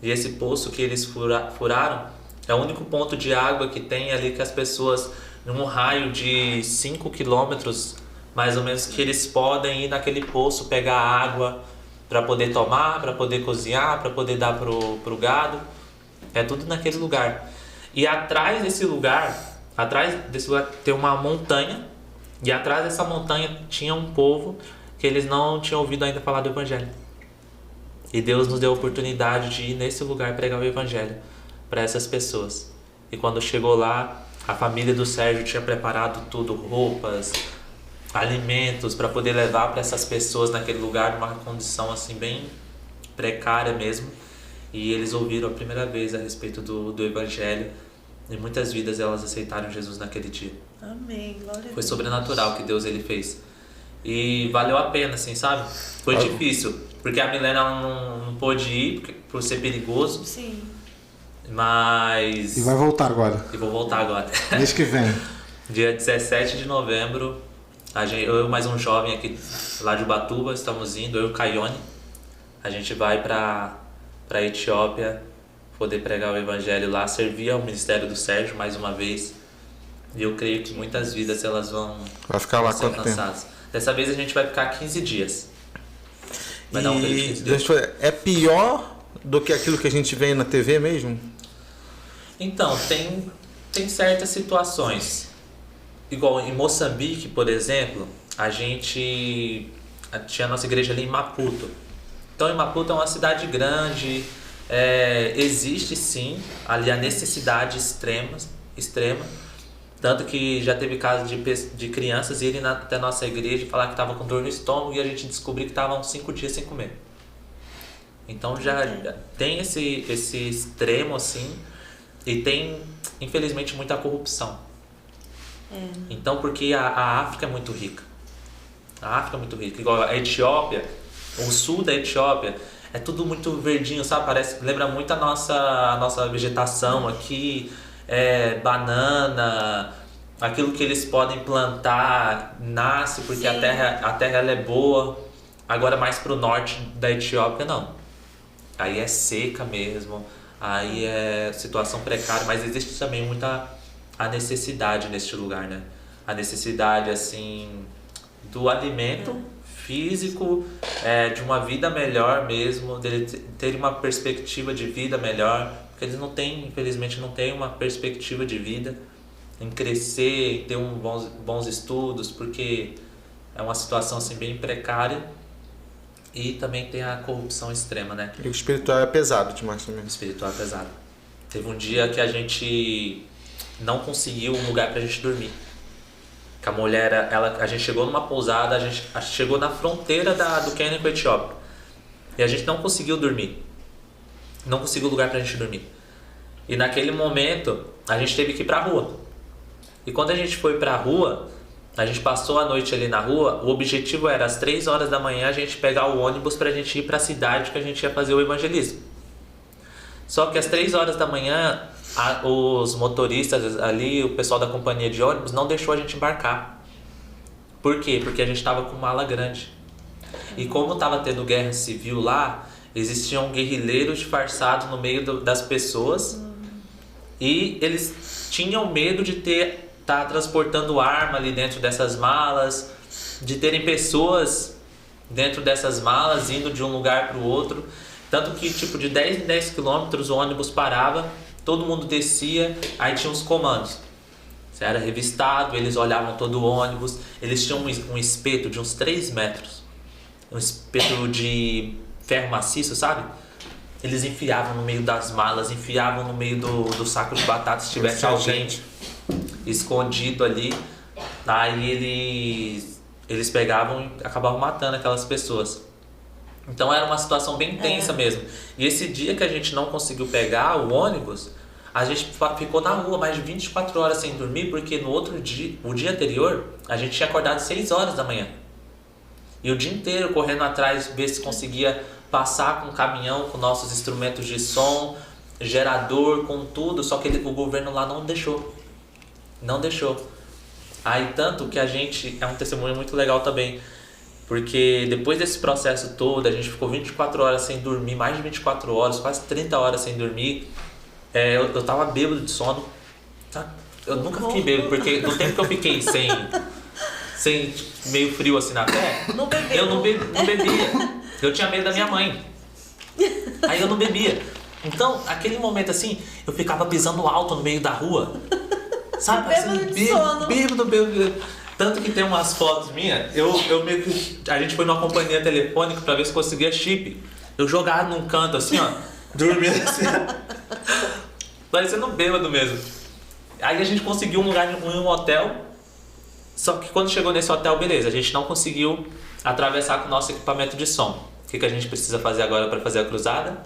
E esse poço que eles furaram é o único ponto de água que tem ali que as pessoas, num raio de 5 quilômetros, mais ou menos, que eles podem ir naquele poço, pegar água para poder tomar, para poder cozinhar, para poder dar pro gado. É tudo naquele lugar. E atrás desse lugar tem uma montanha, e atrás dessa montanha tinha um povo que eles não tinham ouvido ainda falar do evangelho. E Deus nos deu a oportunidade de ir nesse lugar pregar o evangelho para essas pessoas. E quando chegou lá, a família do Sérgio tinha preparado tudo, roupas, alimentos, para poder levar para essas pessoas naquele lugar, numa condição assim bem precária mesmo. E eles ouviram a primeira vez a respeito do evangelho. E muitas vidas elas aceitaram Jesus naquele dia. Amém, glória a Deus. Foi sobrenatural que Deus ele fez. E valeu a pena, assim, sabe? Foi difícil, porque a Milena ela não pôde ir por ser perigoso. Sim. Mas... E vai voltar agora. E vou voltar agora. Mês que vem. Dia 17 de novembro, eu e mais um jovem aqui lá de Ubatuba, estamos indo, eu e o Caione. A gente vai para a Etiópia, poder pregar o evangelho lá, servir ao ministério do Sérgio mais uma vez. E eu creio que muitas vidas elas vão ficar lá ser alcançadas. Dessa vez a gente vai ficar 15 dias. Vai dar um período de 15 dias. É pior do que aquilo que a gente vê na TV mesmo? Então, tem certas situações. Igual em Moçambique, por exemplo, a gente tinha a nossa igreja ali em Maputo. Então, em Maputo é uma cidade grande, existe sim ali a necessidade extrema. Tanto que já teve casos de crianças irem até a nossa igreja e falar que estava com dor no estômago e a gente descobriu que estavam 5 dias sem comer. Então já tem esse extremo assim, e tem infelizmente muita corrupção. Então porque a África é muito rica. A África é muito rica. Igual a Etiópia, o sul da Etiópia, é tudo muito verdinho, sabe? Lembra muito a nossa vegetação aqui. Banana, aquilo que eles podem plantar nasce porque a terra ela é boa. Agora mais pro norte da Etiópia não, aí é seca mesmo, aí é situação precária, mas existe também muita a necessidade neste lugar, né? A necessidade assim do alimento físico, de uma vida melhor mesmo, de ter uma perspectiva de vida melhor. Eles não têm, infelizmente, não têm uma perspectiva de vida, em crescer, em ter bons estudos, porque é uma situação assim bem precária e também tem a corrupção extrema, né? E o espiritual é pesado demais também. O espiritual é pesado. Teve um dia que a gente não conseguiu um lugar pra gente dormir. Que a mulher, a gente chegou numa pousada, a gente chegou na fronteira do Quênia com a Etiópia. E a gente não conseguiu dormir. Não conseguiu lugar pra gente dormir. E naquele momento, a gente teve que ir pra rua. E quando a gente foi pra rua, a gente passou a noite ali na rua, o objetivo era às 3 horas da manhã a gente pegar o ônibus pra gente ir pra cidade que a gente ia fazer o evangelismo. Só que às 3 horas da manhã, os motoristas ali, o pessoal da companhia de ônibus não deixou a gente embarcar. Por quê? Porque a gente estava com mala grande. E como estava tendo guerra civil lá, existiam guerrilheiros disfarçados no meio das pessoas e eles tinham medo de estar transportando arma ali dentro dessas malas, de terem pessoas dentro dessas malas indo de um lugar para o outro. Tanto que tipo de 10 em 10 quilômetros o ônibus parava, todo mundo descia, aí tinha os comandos. Você era revistado, eles olhavam todo o ônibus, eles tinham um espeto de uns 3 metros, um espeto de ferro maciço, sabe? Eles enfiavam no meio das malas, enfiavam no meio do saco de batata se tivesse alguém escondido ali. Aí eles pegavam e acabavam matando aquelas pessoas. Então era uma situação bem tensa mesmo. E esse dia que a gente não conseguiu pegar o ônibus, a gente ficou na rua mais de 24 horas sem dormir, porque no outro dia, o dia anterior, a gente tinha acordado 6 horas da manhã. E o dia inteiro correndo atrás, ver se conseguia passar com o caminhão, com nossos instrumentos de som, gerador, com tudo, só que o governo lá não deixou. Não deixou. Aí tanto que a gente, é um testemunho muito legal também, porque depois desse processo todo, a gente ficou 24 horas sem dormir, mais de 24 horas, quase 30 horas sem dormir. Eu tava bêbado de sono. Eu nunca fiquei bêbado, porque no tempo que eu fiquei sem meio frio assim na pé, eu não bebia. Eu tinha medo da minha mãe. Aí eu não bebia. Então, aquele momento assim, eu ficava pisando alto no meio da rua. Sabe? Bêbado. Tanto que tem umas fotos minhas, eu meio que. A gente foi numa companhia telefônica pra ver se conseguia chip. Eu jogava num canto assim, ó, dormindo assim. Parecendo bêbado mesmo. Aí a gente conseguiu um lugar em um hotel. Só que quando chegou nesse hotel, beleza, a gente não conseguiu atravessar com o nosso equipamento de som. O que a gente precisa fazer agora para fazer a cruzada?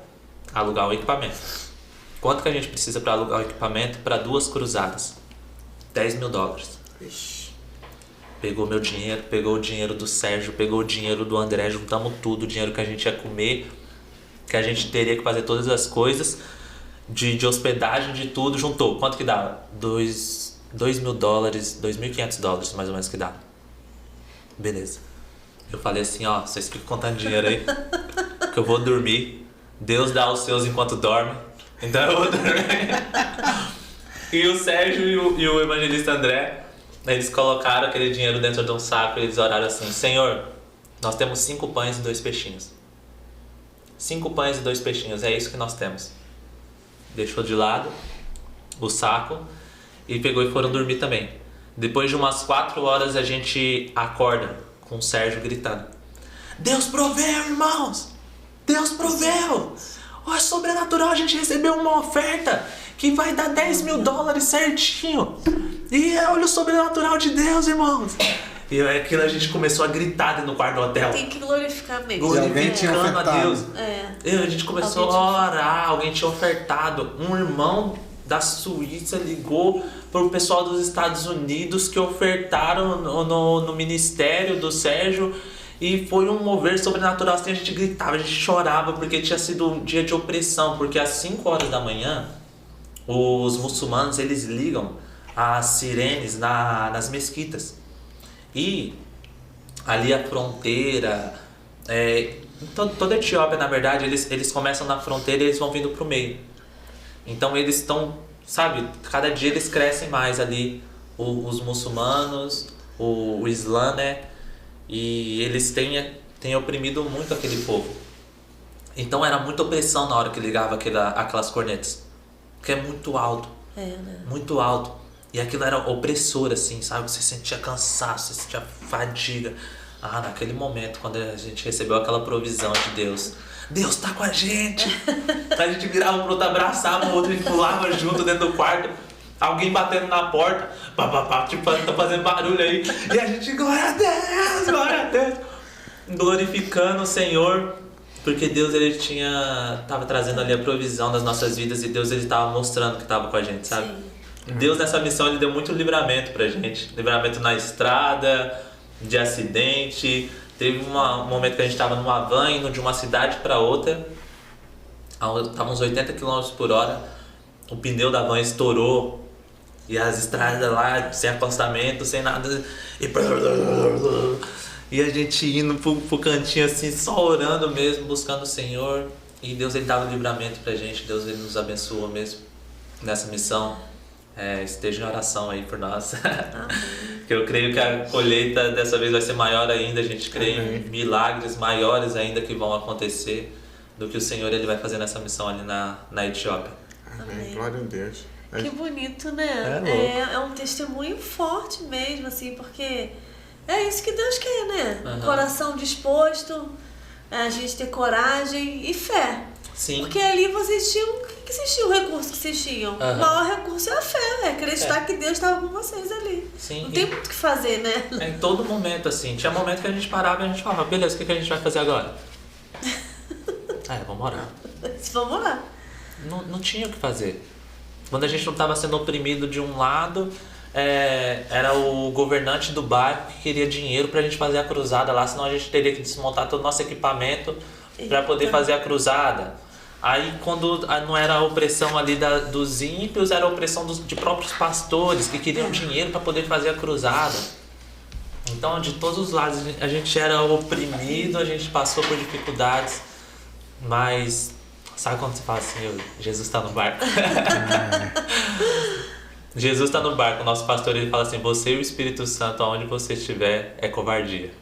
Alugar o equipamento. Quanto que a gente precisa para alugar o equipamento para 2 cruzadas? $10.000. Ixi. Pegou meu dinheiro, pegou o dinheiro do Sérgio, pegou o dinheiro do André, juntamos tudo, o dinheiro que a gente ia comer, que a gente teria que fazer todas as coisas, de hospedagem, de tudo, juntou. Quanto que dá? $2.000, $2.500 mais ou menos que dá. Beleza. Eu falei assim, ó, vocês ficam contando dinheiro aí, que eu vou dormir. Deus dá os seus enquanto dorme, então eu vou dormir. E o Sérgio e o evangelista André, eles colocaram aquele dinheiro dentro de um saco e eles oraram assim: Senhor, nós temos 5 pães e 2 peixinhos. 5 pães e 2 peixinhos, é isso que nós temos. Deixou de lado o saco e pegou e foram dormir também. Depois de umas 4 horas a gente acorda com o Sérgio gritando: Deus proveu, irmãos! Deus proveu! É sobrenatural, a gente recebeu uma oferta que vai dar $10.000 certinho. E olha o sobrenatural de Deus, irmãos. E aquilo a gente começou a gritar dentro do quarto do hotel. Tem que glorificar mesmo. Glorificando a Deus. E a gente começou a orar, alguém tinha ofertado. Um irmão da Suíça ligou pro pessoal dos Estados Unidos que ofertaram no ministério do Sérgio. E foi um mover sobrenatural, assim, a gente gritava, a gente chorava, porque tinha sido um dia de opressão. Porque às 5 horas da manhã, os muçulmanos, eles ligam as sirenes nas mesquitas. E ali a fronteira, toda a Etiópia, na verdade, eles começam na fronteira e eles vão vindo pro meio. Então eles estão, sabe, cada dia eles crescem mais ali, os muçulmanos, o Islã, né? E eles têm oprimido muito aquele povo. Então era muita opressão na hora que ligava aquelas cornetas. Porque é muito alto. Né? Muito alto. E aquilo era opressor, assim, sabe? Você sentia cansaço, você sentia fadiga. Naquele momento, quando a gente recebeu aquela provisão de Deus. Deus tá com a gente! A gente virava pro outro, abraçava o outro e pulava junto dentro do quarto. Alguém batendo na porta, tipo, tá fazendo barulho aí. E a gente, glória a Deus, glorificando o Senhor, porque Deus, ele tava trazendo ali a provisão das nossas vidas e Deus, ele tava mostrando que tava com a gente, sabe? Sim. Deus, nessa missão, ele deu muito livramento pra gente. Livramento na estrada, de acidente. Teve um momento que a gente tava numa van indo de uma cidade pra outra. Tava uns 80 km por hora. O pneu da van estourou. E as estradas lá, sem acostamento, sem nada. E a gente indo pro cantinho assim, só orando mesmo, buscando o Senhor. E Deus, ele dava livramento pra gente. Deus, ele nos abençoou mesmo nessa missão. Esteja em oração aí por nós. Que eu creio que a colheita dessa vez vai ser maior ainda. A gente crê em milagres maiores ainda que vão acontecer do que o Senhor, ele vai fazer nessa missão ali na Etiópia. Amém. Glória a Deus. Que bonito, né? É um testemunho forte mesmo, assim, porque é isso que Deus quer, né? Uhum. Coração disposto, a gente ter coragem e fé. Sim. Porque ali vocês tinham... O recurso que vocês tinham? Uhum. O maior recurso é a fé, acreditar que Deus estava com vocês ali. Sim. Não tem muito o que fazer, né? Em todo momento, assim. Tinha momento que a gente parava e a gente falava, beleza, o que a gente vai fazer agora? Vamos orar. Vamos orar. Não tinha o que fazer. Quando a gente não estava sendo oprimido de um lado, era o governante do bairro que queria dinheiro pra gente fazer a cruzada lá, senão a gente teria que desmontar todo o nosso equipamento para poder fazer a cruzada. Aí quando não era a opressão ali dos ímpios, era a opressão de próprios pastores que queriam dinheiro para poder fazer a cruzada. Então de todos os lados a gente era oprimido, a gente passou por dificuldades, mas sabe quando você fala assim, Jesus está no barco? Jesus está no barco, o nosso pastor ele fala assim, você e o Espírito Santo, aonde você estiver, é covardia.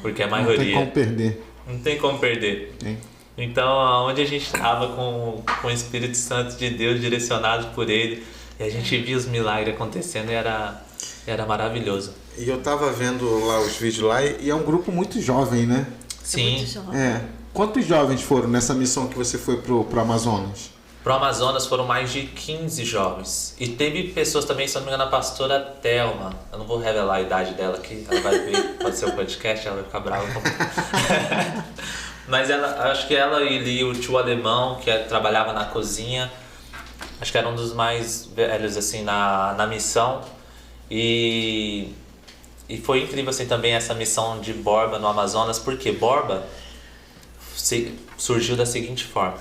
Porque a maioria... Não tem como perder. Não tem como perder. Sim. Então, onde a gente estava com o Espírito Santo de Deus, direcionado por Ele, e a gente via os milagres acontecendo, e era maravilhoso. E eu tava vendo lá os vídeos lá, e é um grupo muito jovem, né? Sim. Muito jovem. Quantos jovens foram nessa missão que você foi pro Amazonas? Pro Amazonas foram mais de 15 jovens. E teve pessoas também, se eu não me engano, a pastora Thelma. Eu não vou revelar a idade dela aqui, ela vai ver, pode ser o podcast, ela vai ficar brava comigo. Mas acho que ela e o tio alemão, que trabalhava na cozinha, acho que era um dos mais velhos assim na missão. E foi incrível assim também essa missão de Borba no Amazonas, porque Borba surgiu da seguinte forma.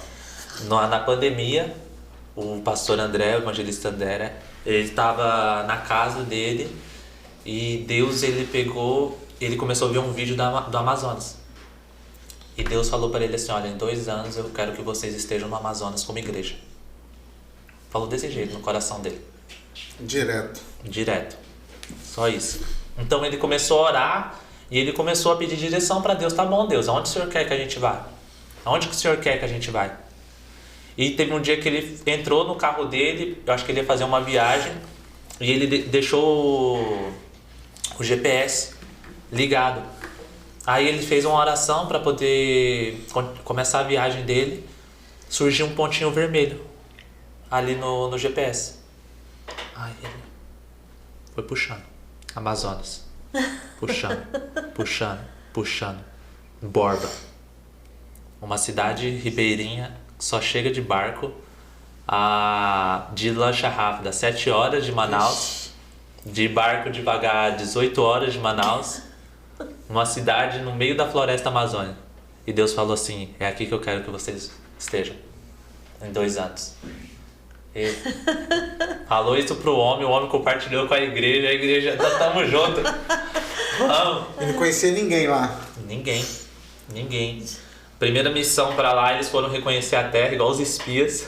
Na pandemia, o pastor André, o evangelista André, ele estava na casa dele e Deus ele começou a ver um vídeo do Amazonas. E Deus falou para ele assim, olha, em 2 anos eu quero que vocês estejam no Amazonas como igreja. Falou desse jeito no coração dele. Direto. Só isso. Então ele começou a orar e ele começou a pedir direção para Deus. Tá bom, Deus, aonde o Senhor quer que a gente vá? Aonde que o Senhor quer que a gente vai? E teve um dia que ele entrou no carro dele, eu acho que ele ia fazer uma viagem, e ele deixou o GPS ligado. Aí ele fez uma oração para poder começar a viagem dele, surgiu um pontinho vermelho ali no GPS. Aí ele foi puxando, Amazonas, puxando, Borba, uma cidade ribeirinha, só chega de barco, de lancha rápida 7 horas de Manaus, de barco devagar 18 horas de Manaus, uma cidade no meio da floresta amazônica. E Deus falou assim, é aqui que eu quero que vocês estejam, em 2 anos. E falou isso pro homem, o homem compartilhou com a igreja, tamo junto. Vamos. E não conhecia ninguém lá. Ninguém. Primeira missão para lá, eles foram reconhecer a terra, igual os espias.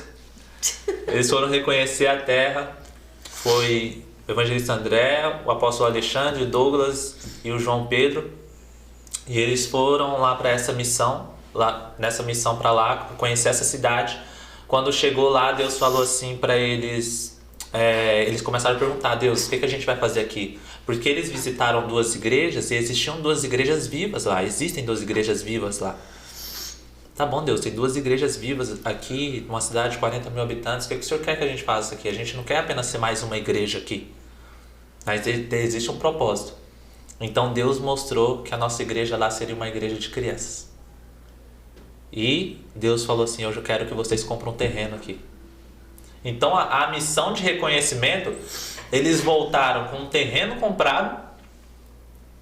Eles foram reconhecer a terra. Foi o evangelista André, o apóstolo Alexandre, o Douglas e o João Pedro. E eles foram lá para nessa missão para lá, conhecer essa cidade. Quando chegou lá, Deus falou assim para eles, eles começaram a perguntar, Deus, o que a gente vai fazer aqui? Porque eles visitaram 2 igrejas e existiam 2 igrejas vivas lá, existem 2 igrejas vivas lá. Tá bom, Deus, tem 2 igrejas vivas aqui, numa cidade de 40 mil habitantes, o que o Senhor quer que a gente faça aqui? A gente não quer apenas ser mais uma igreja aqui, mas existe um propósito. Então Deus mostrou que a nossa igreja lá seria uma igreja de crianças. E Deus falou assim, hoje eu quero que vocês comprem um terreno aqui. Então a missão de reconhecimento, eles voltaram com um terreno comprado,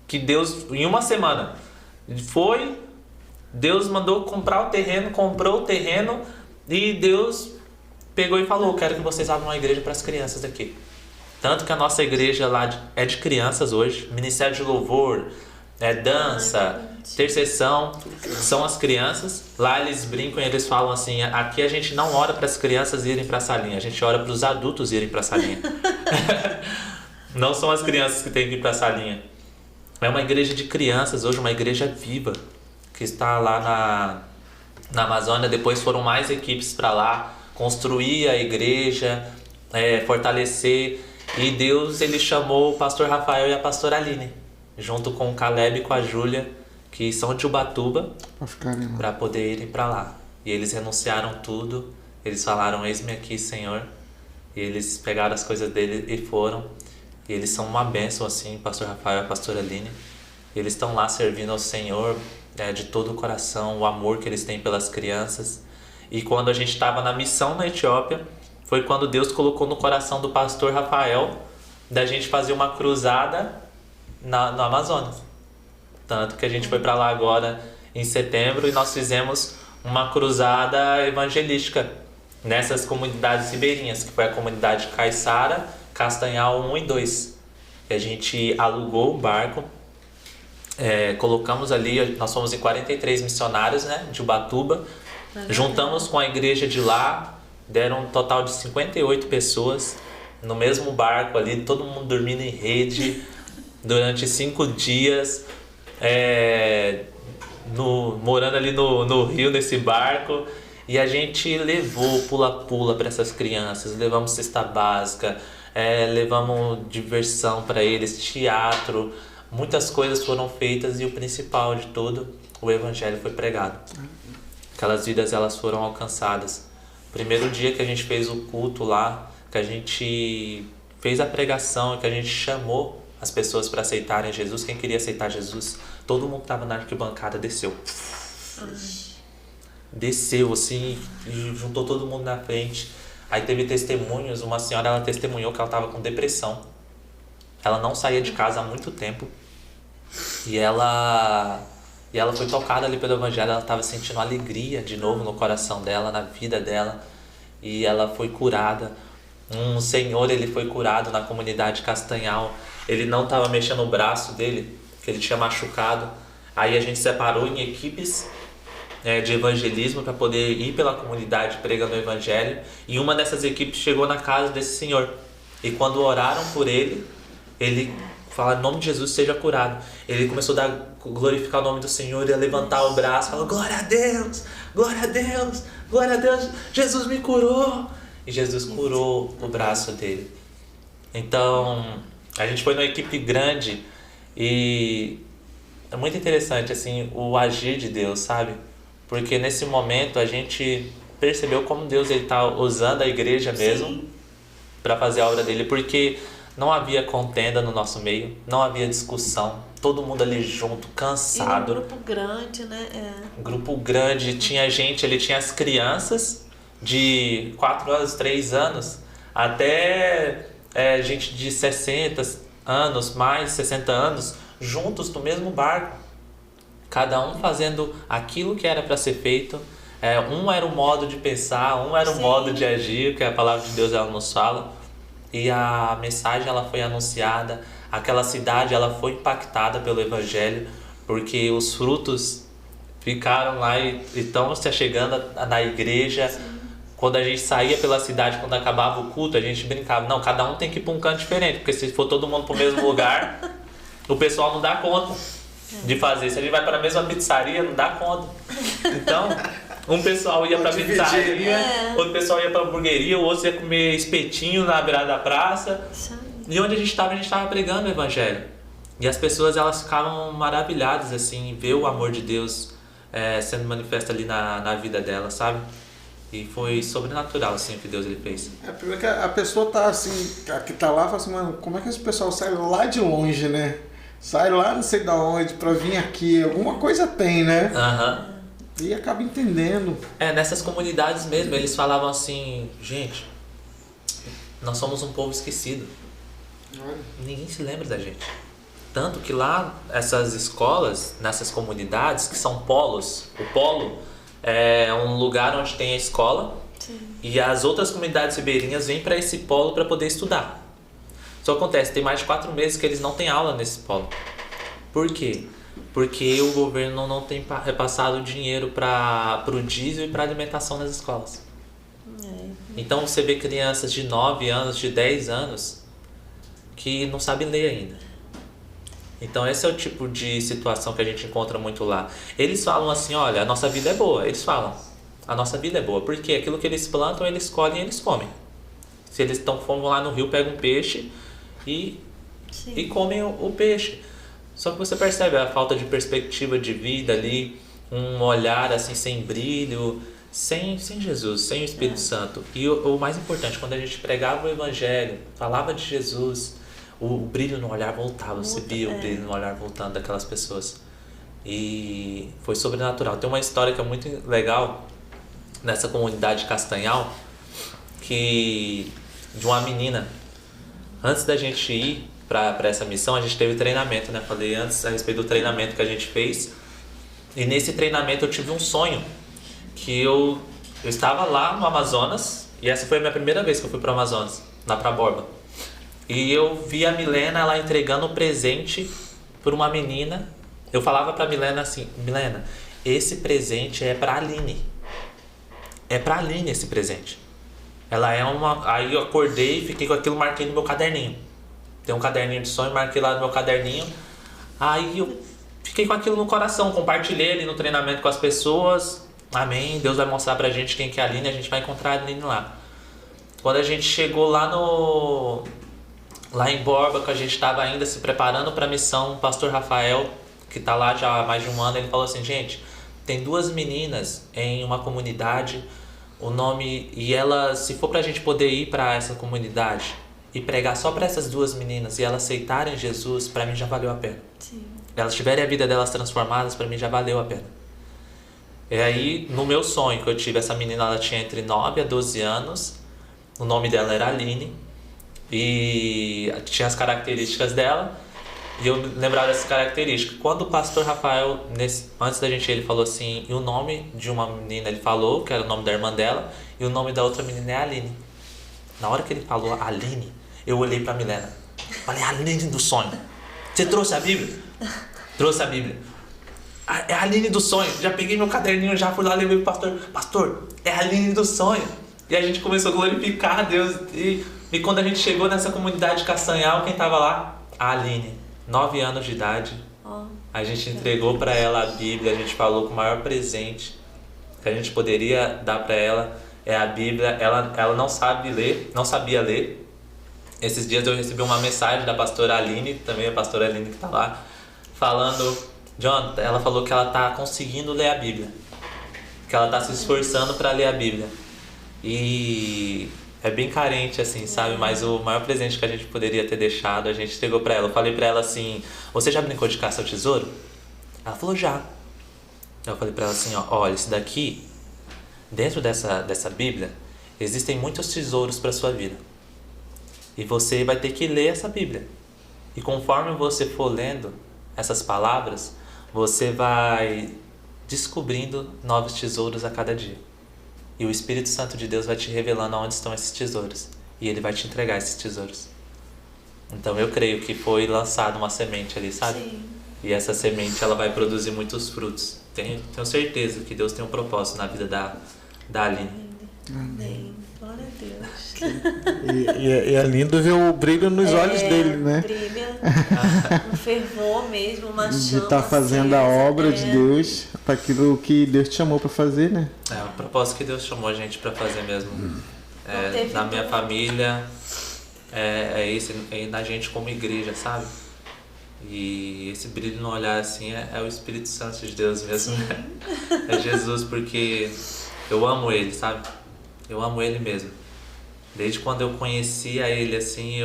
que Deus, em uma semana, Deus mandou comprar o terreno, comprou o terreno, e Deus pegou e falou, quero que vocês abram uma igreja para as crianças aqui. Tanto que a nossa igreja lá é de crianças hoje, ministério de louvor, dança, intercessão, são as crianças. Lá eles brincam e eles falam assim, aqui a gente não ora para as crianças irem para a salinha, a gente ora para os adultos irem para a salinha. Não são as crianças que têm que ir para a salinha. É uma igreja de crianças hoje, uma igreja viva, que está lá na Amazônia. Depois foram mais equipes para lá, construir a igreja, fortalecer. E Deus ele chamou o pastor Rafael e a pastora Aline, junto com o Caleb e com a Júlia, que são de Ubatuba, para poder irem para lá. E eles renunciaram tudo, eles falaram, eis-me aqui, Senhor. E eles pegaram as coisas dele e foram. E eles são uma bênção, assim, o pastor Rafael e a pastora Aline. Eles estão lá servindo ao Senhor, de todo o coração, o amor que eles têm pelas crianças. E quando a gente estava na missão na Etiópia, foi quando Deus colocou no coração do pastor Rafael da gente fazer uma cruzada no Amazonas. Tanto que a gente foi para lá agora em setembro e nós fizemos uma cruzada evangelística nessas comunidades ribeirinhas, que foi a comunidade Caiçara, Castanhal 1 e 2. E a gente alugou o barco, colocamos ali, nós fomos em 43 missionários, né, de Ubatuba, juntamos com a igreja de lá, deram um total de 58 pessoas no mesmo barco ali, todo mundo dormindo em rede durante 5 dias, morando ali no rio, nesse barco. E a gente levou pula-pula para essas crianças, levamos cesta básica, levamos diversão para eles, teatro, muitas coisas foram feitas e o principal de tudo, o evangelho foi pregado. Aquelas vidas elas foram alcançadas. Primeiro dia que a gente fez o culto lá, que a gente fez a pregação, que a gente chamou as pessoas para aceitarem Jesus, quem queria aceitar Jesus, todo mundo que estava na arquibancada desceu. Desceu assim e juntou todo mundo na frente. Aí teve testemunhos, uma senhora ela testemunhou que ela estava com depressão. Ela não saía de casa há muito tempo. E ela foi tocada ali pelo evangelho, ela estava sentindo alegria de novo no coração dela, na vida dela. E ela foi curada. Um senhor, ele foi curado na comunidade Castanhal. Ele não estava mexendo o braço dele, que ele tinha machucado. Aí a gente separou em equipes de evangelismo para poder ir pela comunidade pregando o evangelho. E uma dessas equipes chegou na casa desse senhor. E quando oraram por ele, ele fala, em nome de Jesus, seja curado. Ele começou a glorificar o nome do Senhor e a levantar o braço, falou, glória a Deus, glória a Deus, glória a Deus, Jesus me curou. E Jesus curou o braço dele. Então, a gente foi numa equipe grande e é muito interessante assim, o agir de Deus, sabe? Porque nesse momento a gente percebeu como Deus está usando a igreja mesmo para fazer a obra dele, porque não havia contenda no nosso meio, não havia discussão, todo mundo ali junto, cansado. E um grupo grande, né? Grupo grande, tinha gente, ele tinha as crianças de 4 anos, 3 anos, até gente de 60 anos, mais 60 anos, juntos no mesmo barco. Cada um fazendo aquilo que era para ser feito. Um era o modo de pensar, um era o modo de agir, que a palavra de Deus ela nos fala. E a mensagem ela foi anunciada, aquela cidade ela foi impactada pelo evangelho, porque os frutos ficaram lá e estão se achegando na igreja. Quando a gente saía pela cidade, quando acabava o culto, a gente brincava, não, cada um tem que ir para um canto diferente, porque se for todo mundo para o mesmo lugar, o pessoal não dá conta de fazer. Se a gente vai para a mesma pizzaria, não dá conta. Então, um pessoal ia para a pizzaria, outro pessoal ia para a hamburgueria, o outro ia comer espetinho na beirada da praça. E onde a gente estava pregando o evangelho. E as pessoas elas ficavam maravilhadas assim, em ver o amor de Deus sendo manifesto ali na vida delas, sabe? E foi sobrenatural assim o que Deus ele fez. Primeiro que a pessoa tá assim, que tá lá, fala assim, mano, como é que esse pessoal sai lá de longe, né? Sai lá não sei de onde pra vir aqui, alguma coisa tem, né? E acaba entendendo. Nessas comunidades mesmo, eles falavam assim, gente, nós somos um povo esquecido. Ninguém se lembra da gente. Tanto que lá, essas escolas, nessas comunidades, que são polos, o polo é um lugar onde tem a escola. Sim. E as outras comunidades ribeirinhas vêm para esse polo para poder estudar. Só acontece, tem mais de 4 meses que eles não têm aula nesse polo. Por quê? Porque o governo não tem repassado dinheiro para o diesel e para alimentação nas escolas. Então você vê crianças de 9 anos, de 10 anos, que não sabem ler ainda. Então esse é o tipo de situação que a gente encontra muito lá. Eles falam assim, olha, a nossa vida é boa. Eles falam, a nossa vida é boa. Porque aquilo que eles plantam, eles colhem e eles comem. Se eles vão lá no rio, pegam um peixe e comem o peixe. Só que você percebe a falta de perspectiva de vida ali, um olhar assim sem brilho, sem Jesus, sem o Espírito Santo. E o mais importante, quando a gente pregava o Evangelho, falava de Jesus, o brilho no olhar voltava, você via o brilho no olhar voltando daquelas pessoas. e foi sobrenatural. Tem uma história que é muito legal nessa comunidade de Castanhal, que de uma menina, antes da gente ir para essa missão, a gente teve treinamento, né? Falei antes a respeito do treinamento que a gente fez, e nesse treinamento eu tive um sonho, que eu estava lá no Amazonas, e essa foi a minha primeira vez que eu fui para o Amazonas, lá para Borba, e eu vi a Milena, ela entregando um presente para uma menina. Eu falava para a Milena assim: Milena, esse presente é para a Aline. É para a Aline esse presente. Ela é uma... Aí eu acordei e fiquei com aquilo, marquei no meu caderninho. Tem um caderninho de sonho, marquei lá no meu caderninho. Aí eu fiquei com aquilo no coração, compartilhei ali no treinamento com as pessoas. Amém, Deus vai mostrar pra gente quem que é a Aline, a gente vai encontrar a Aline lá. Quando a gente chegou lá em Borba, que a gente estava ainda se preparando para a missão, o pastor Rafael, que está lá já há mais de um ano, ele falou assim: gente, tem 2 meninas em uma comunidade, o nome, e elas, se for pra gente poder ir para essa comunidade e pregar só para essas 2 meninas e elas aceitarem Jesus, para mim já valeu a pena. Sim. Elas tiverem a vida delas transformadas, para mim já valeu a pena. E aí, no meu sonho que eu tive, essa menina, ela tinha entre 9 a 12 anos, o nome dela era Aline, e tinha as características dela, e eu lembrava dessas características. Quando o pastor Rafael, antes da gente ir, ele falou assim, e o nome de uma menina ele falou, que era o nome da irmã dela, e o nome da outra menina é Aline. Na hora que ele falou Aline, eu olhei pra Milena, falei: Aline do sonho, você trouxe a Bíblia? Trouxe a Bíblia. É a Aline do sonho. Já peguei meu caderninho, já fui lá, levei pro pastor: pastor, é a Aline do sonho. E a gente começou a glorificar a Deus. E quando a gente chegou nessa comunidade de Castanhal, quem tava lá? A Aline, 9 anos de idade. A gente entregou para ela a Bíblia, a gente falou que o maior presente que a gente poderia dar para ela é a Bíblia. Ela não sabia ler. Esses dias eu recebi uma mensagem da pastora Aline, também a pastora Aline que tá lá, falando: John, ela falou que ela tá conseguindo ler a Bíblia, que ela tá se esforçando para ler a Bíblia. E é bem carente, assim, sabe? Mas o maior presente que a gente poderia ter deixado, a gente entregou pra ela. Eu falei pra ela assim: você já brincou de caça ao tesouro? Ela falou: já. Eu falei pra ela assim: olha, isso daqui, dentro dessa Bíblia, existem muitos tesouros pra sua vida. E você vai ter que ler essa Bíblia. E conforme você for lendo essas palavras, você vai descobrindo novos tesouros a cada dia. E o Espírito Santo de Deus vai te revelando onde estão esses tesouros. E Ele vai te entregar esses tesouros. Então eu creio que foi lançada uma semente ali, sabe? Sim. E essa semente, ela vai produzir muitos frutos. Tenho certeza que Deus tem um propósito na vida da Aline. Amém. Glória a Deus. E é lindo ver o brilho nos olhos dele, né? Brilha. Um fervor mesmo, uma chama. De estar fazendo a obra de Deus para aquilo que Deus te chamou para fazer, né? É o propósito que Deus chamou a gente para fazer mesmo. Na minha família, é na gente como igreja, sabe? E esse brilho no olhar assim é o Espírito Santo de Deus mesmo, né? É Jesus, porque eu amo Ele, sabe? Eu amo Ele mesmo. Desde quando eu conheci a Ele assim,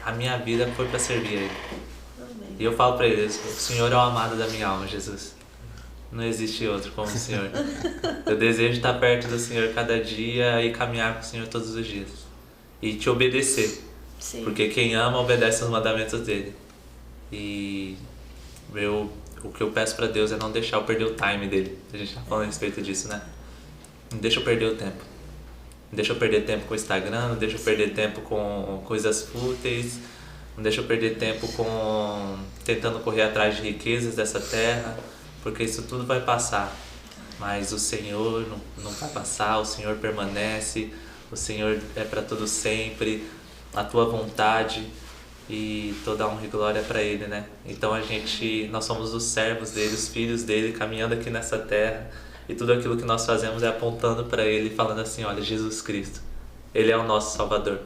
a minha vida foi para servir a Ele. Amém. E eu falo para Ele: o Senhor é o amado da minha alma, Jesus. Não existe outro como o Senhor. Eu desejo estar perto do Senhor cada dia e caminhar com o Senhor todos os dias. E te obedecer. Sim. Porque quem ama obedece aos mandamentos dele. E o que eu peço para Deus é não deixar eu perder o time dele. A gente tá falando a respeito disso, né? Não deixa eu perder o tempo. Não deixa eu perder tempo com o Instagram, não deixa eu perder tempo com coisas fúteis, não deixa eu perder tempo com tentando correr atrás de riquezas dessa terra, porque isso tudo vai passar. Mas o Senhor não vai passar, o Senhor permanece, o Senhor é para todo sempre, a tua vontade e toda honra e glória é para Ele, né? Então nós somos os servos dele, os filhos dele, caminhando aqui nessa terra. E tudo aquilo que nós fazemos é apontando para Ele, falando assim: olha, Jesus Cristo, Ele é o nosso Salvador.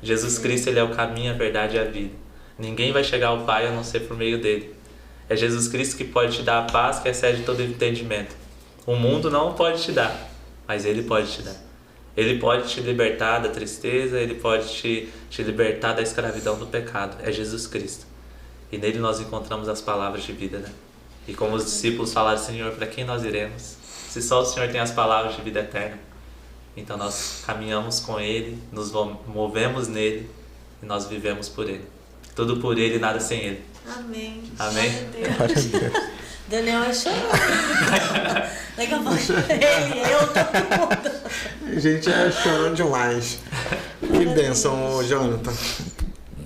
Jesus Cristo, Ele é o caminho, a verdade e a vida. Ninguém vai chegar ao Pai a não ser por meio dEle. É Jesus Cristo que pode te dar a paz que excede todo entendimento. O mundo não pode te dar, mas Ele pode te dar. Ele pode te libertar da tristeza, Ele pode te libertar da escravidão do pecado. É Jesus Cristo. E nele nós encontramos as palavras de vida, né? E como os discípulos falaram, Senhor, para quem nós iremos? Se só o Senhor tem as palavras de vida eterna. Então nós caminhamos com Ele, nos movemos nele e nós vivemos por Ele. Tudo por Ele e nada sem Ele. Amém. Amém. Daniel é chorando. Daqui a pouco eu tô. A gente é chorando demais. Que bênção, Jonathan.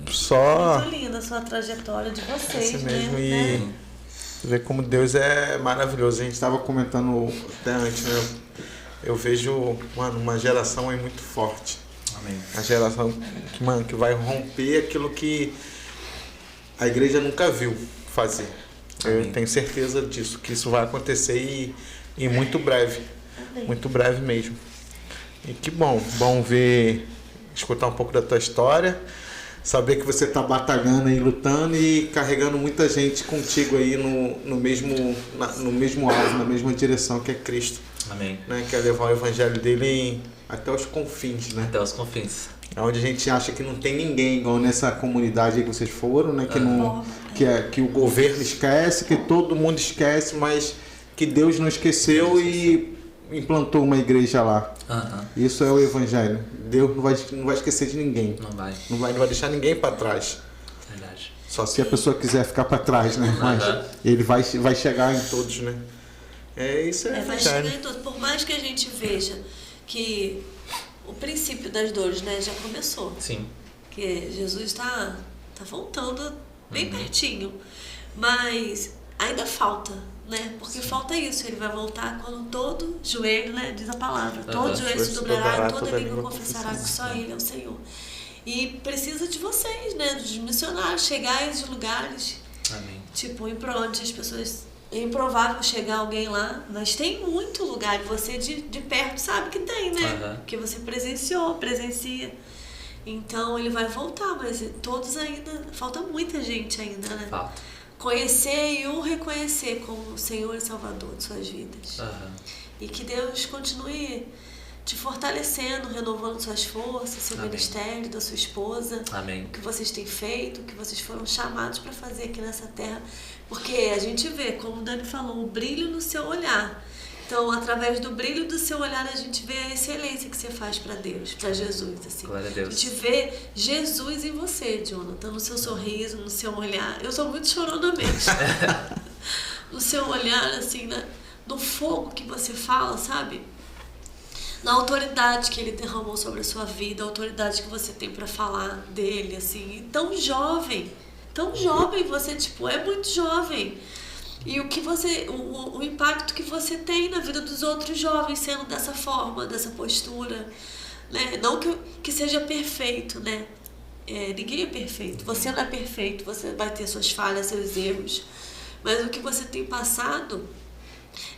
Só... Muito linda a sua trajetória de vocês, assim né? Mesmo, e ver como Deus é maravilhoso. A gente estava comentando até antes, né? Eu vejo, mano, uma geração aí muito forte. Amém. A geração que, mano, que vai romper aquilo que a igreja nunca viu fazer. Amém. Eu tenho certeza disso, que isso vai acontecer e muito breve. Amém. Muito breve mesmo. E que bom escutar um pouco da tua história, saber que você está batalhando aí, lutando e carregando muita gente contigo aí no mesmo alvo, na mesma direção, que é Cristo. Amém. Né? Que é levar o evangelho dele até os confins, né? Até os confins. É onde a gente acha que não tem ninguém, igual nessa comunidade aí que vocês foram, né? Que o governo esquece, que todo mundo esquece, mas que Deus não esqueceu e implantou uma igreja lá. Isso é o evangelho. Deus não vai esquecer de ninguém. Não vai deixar ninguém para trás. Verdade. Só se a pessoa quiser ficar para trás, né? Mas ele vai chegar em todos, né? Isso é vai chegar em todos. Por mais que a gente veja que o princípio das dores, né, já começou. Sim. Que Jesus está voltando bem pertinho. Mas ainda falta, né? Porque falta isso. Ele vai voltar quando todo joelho, né, diz a palavra, todo joelho se dobrará e toda língua confessará que só Ele é o Senhor. E precisa de vocês, né, dos missionários, chegar a esses lugares. Amém. Tipo, ir pra onde as pessoas... É improvável chegar alguém lá, mas tem muito lugar. Você de perto sabe que tem, né? Porque você presencia. Então ele vai voltar, mas todos ainda... Falta muita gente ainda, né? Falta. Conhecer e o reconhecer como o Senhor e Salvador de suas vidas. E que Deus continue te fortalecendo, renovando suas forças, seu ministério, da sua esposa. Amém. O que vocês têm feito, o que vocês foram chamados para fazer aqui nessa terra. Porque a gente vê, como o Dani falou, o brilho no seu olhar. Então, através do brilho do seu olhar, a gente vê a excelência que você faz para Deus, para Jesus. Assim. Glória a Deus. A gente vê Jesus em você, Jonathan, no seu sorriso, no seu olhar. Eu sou muito chorona mesmo. No seu olhar, assim, no fogo que você fala, sabe? Na autoridade que Ele derramou sobre a sua vida, a autoridade que você tem para falar dele, assim. E tão jovem você, tipo, é muito jovem. E o impacto que você tem na vida dos outros jovens sendo dessa forma, dessa postura, né? Não que seja perfeito, né? Ninguém é perfeito. Você não é perfeito, você vai ter suas falhas, seus erros. Mas o que você tem passado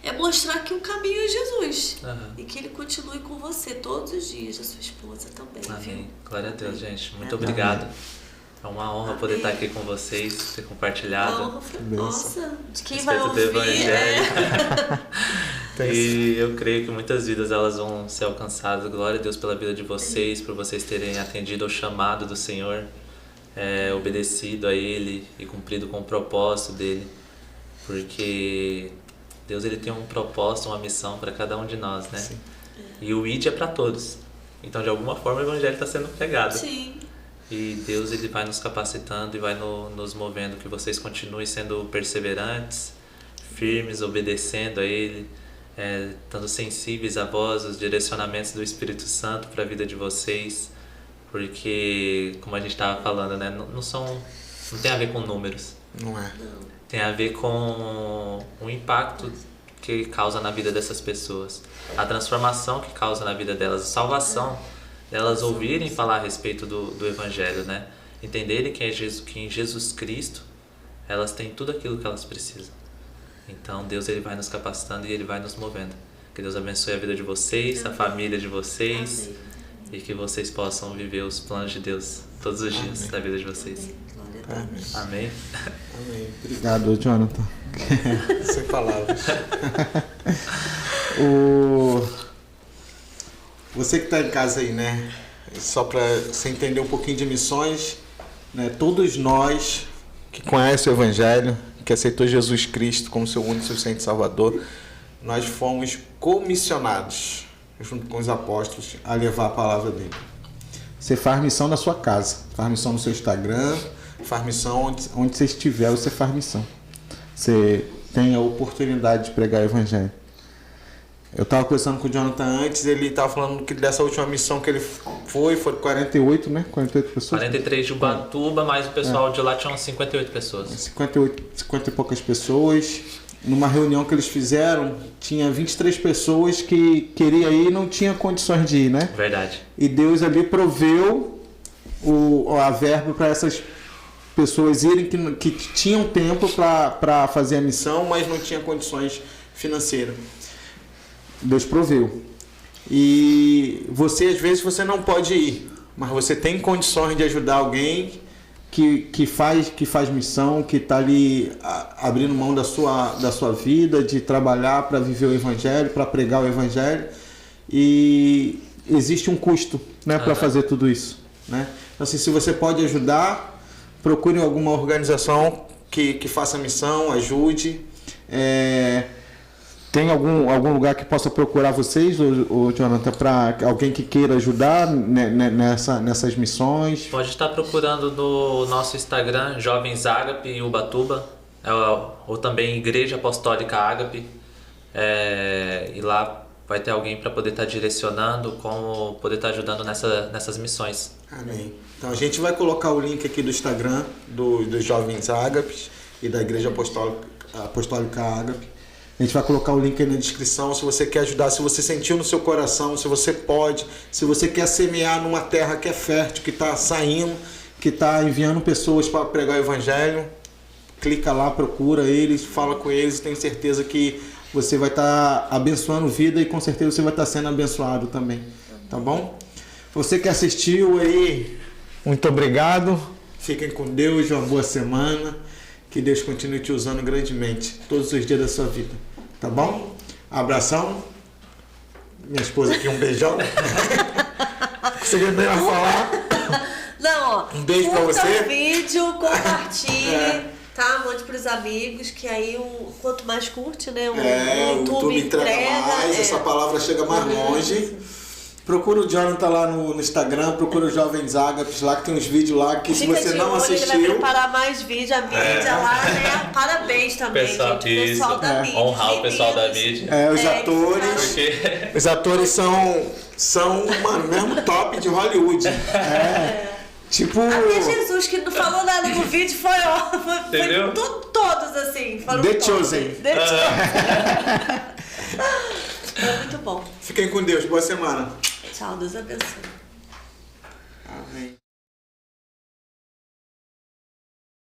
é mostrar que o caminho é Jesus. E que Ele continue com você todos os dias, a sua esposa também. Amém. Viu? Glória a Deus, gente. Muito obrigado. É uma honra poder estar aqui com vocês, ter compartilhado. Nossa, de quem vai respeito ouvir, do Evangelho. E eu creio que muitas vidas elas vão ser alcançadas. Glória a Deus pela vida de vocês, por vocês terem atendido ao chamado do Senhor, obedecido a Ele e cumprido com o propósito dEle. Porque Deus ele tem um propósito, uma missão para cada um de nós, né? Sim. E o ID é para todos. Então, de alguma forma, o Evangelho está sendo pregado. Sim. E Deus ele vai nos capacitando e vai nos movendo, que vocês continuem sendo perseverantes, firmes, obedecendo a Ele, estando sensíveis à voz, os direcionamentos do Espírito Santo para a vida de vocês, porque, como a gente estava falando, né, não tem a ver com números. Não é. Tem a ver com o impacto que causa na vida dessas pessoas, a transformação que causa na vida delas, a salvação. Elas ouvirem falar a respeito do Evangelho, né? Entenderem que em Jesus Cristo elas têm tudo aquilo que elas precisam. Então Deus ele vai nos capacitando e Ele vai nos movendo. Que Deus abençoe a vida de vocês, a família de vocês. Amém. E que vocês possam viver os planos de Deus todos os dias da vida de vocês. Amém. Amém. Amém. Obrigado, Jonathan. Sem palavras. Você que está em casa aí, né? Só para você entender um pouquinho de missões, né? Todos nós que conhecem o Evangelho, que aceitou Jesus Cristo como seu único e suficiente Salvador, nós fomos comissionados, junto com os apóstolos, a levar a palavra dele. Você faz missão na sua casa, faz missão no seu Instagram, faz missão onde você estiver, você faz missão. Você tem a oportunidade de pregar o evangelho. Eu estava conversando com o Jonathan antes, ele estava falando que dessa última missão que ele foram 48, né? 48 pessoas. 43 de Ubatuba, mas o pessoal de lá tinha 58 pessoas. 50 e poucas pessoas. Numa reunião que eles fizeram, tinha 23 pessoas que queriam ir e não tinha condições de ir, né? Verdade. E Deus ali proveu a verba para essas pessoas irem que tinham tempo para fazer a missão, mas não tinha condições financeiras. Deus proveu. E você, às vezes, você não pode ir, mas você tem condições de ajudar alguém que faz missão, que está ali abrindo mão da sua vida, de trabalhar para viver o Evangelho, para pregar o Evangelho. E existe um custo, né, para fazer tudo isso, né? Então, assim, se você pode ajudar, procure alguma organização que faça missão, ajude. Tem algum lugar que possa procurar vocês, ou Jonathan, para alguém que queira ajudar nessas missões? Pode estar procurando no nosso Instagram, Jovens Ágape em Ubatuba, ou também Igreja Apostólica Ágape. E lá vai ter alguém para poder estar direcionando, como poder estar ajudando nessas missões. Amém. Então a gente vai colocar o link aqui do Instagram dos Jovens Ágape e da Igreja Apostólica Ágape. A gente vai colocar o link aí na descrição. Se você quer ajudar, se você sentiu no seu coração, se você pode, se você quer semear numa terra que é fértil, que está saindo, que está enviando pessoas para pregar o Evangelho, clica lá, procura eles, fala com eles, tenho certeza que você vai estar abençoando vida e com certeza você vai estar sendo abençoado também, tá bom? Você que assistiu aí, muito obrigado. Fiquem com Deus, uma boa semana. Que Deus continue te usando grandemente todos os dias da sua vida. Tá bom? Abração. Minha esposa aqui, um beijão. Você vai falar? Não, ó. Um beijo pra você. Curta o vídeo, compartilhe. Tá? Mande pros amigos, que aí quanto mais curte, né? O YouTube entrega mais, essa palavra chega mais longe. Procura o Jonathan lá no Instagram, procura os Jovens Ágapes lá, que tem uns vídeos lá que se você não assistiu... Ele vai preparar mais vídeos, a mídia lá, né? Parabéns também, gente. O pessoal da mídia. Honrar o pessoal da mídia. Os atores. Os atores são mano, mesmo top de Hollywood. Tipo... Até Jesus, que não falou nada no vídeo, foi todos assim. The Chosen. Foi muito bom. Fiquem com Deus, boa semana. Tchau, Deus abençoe.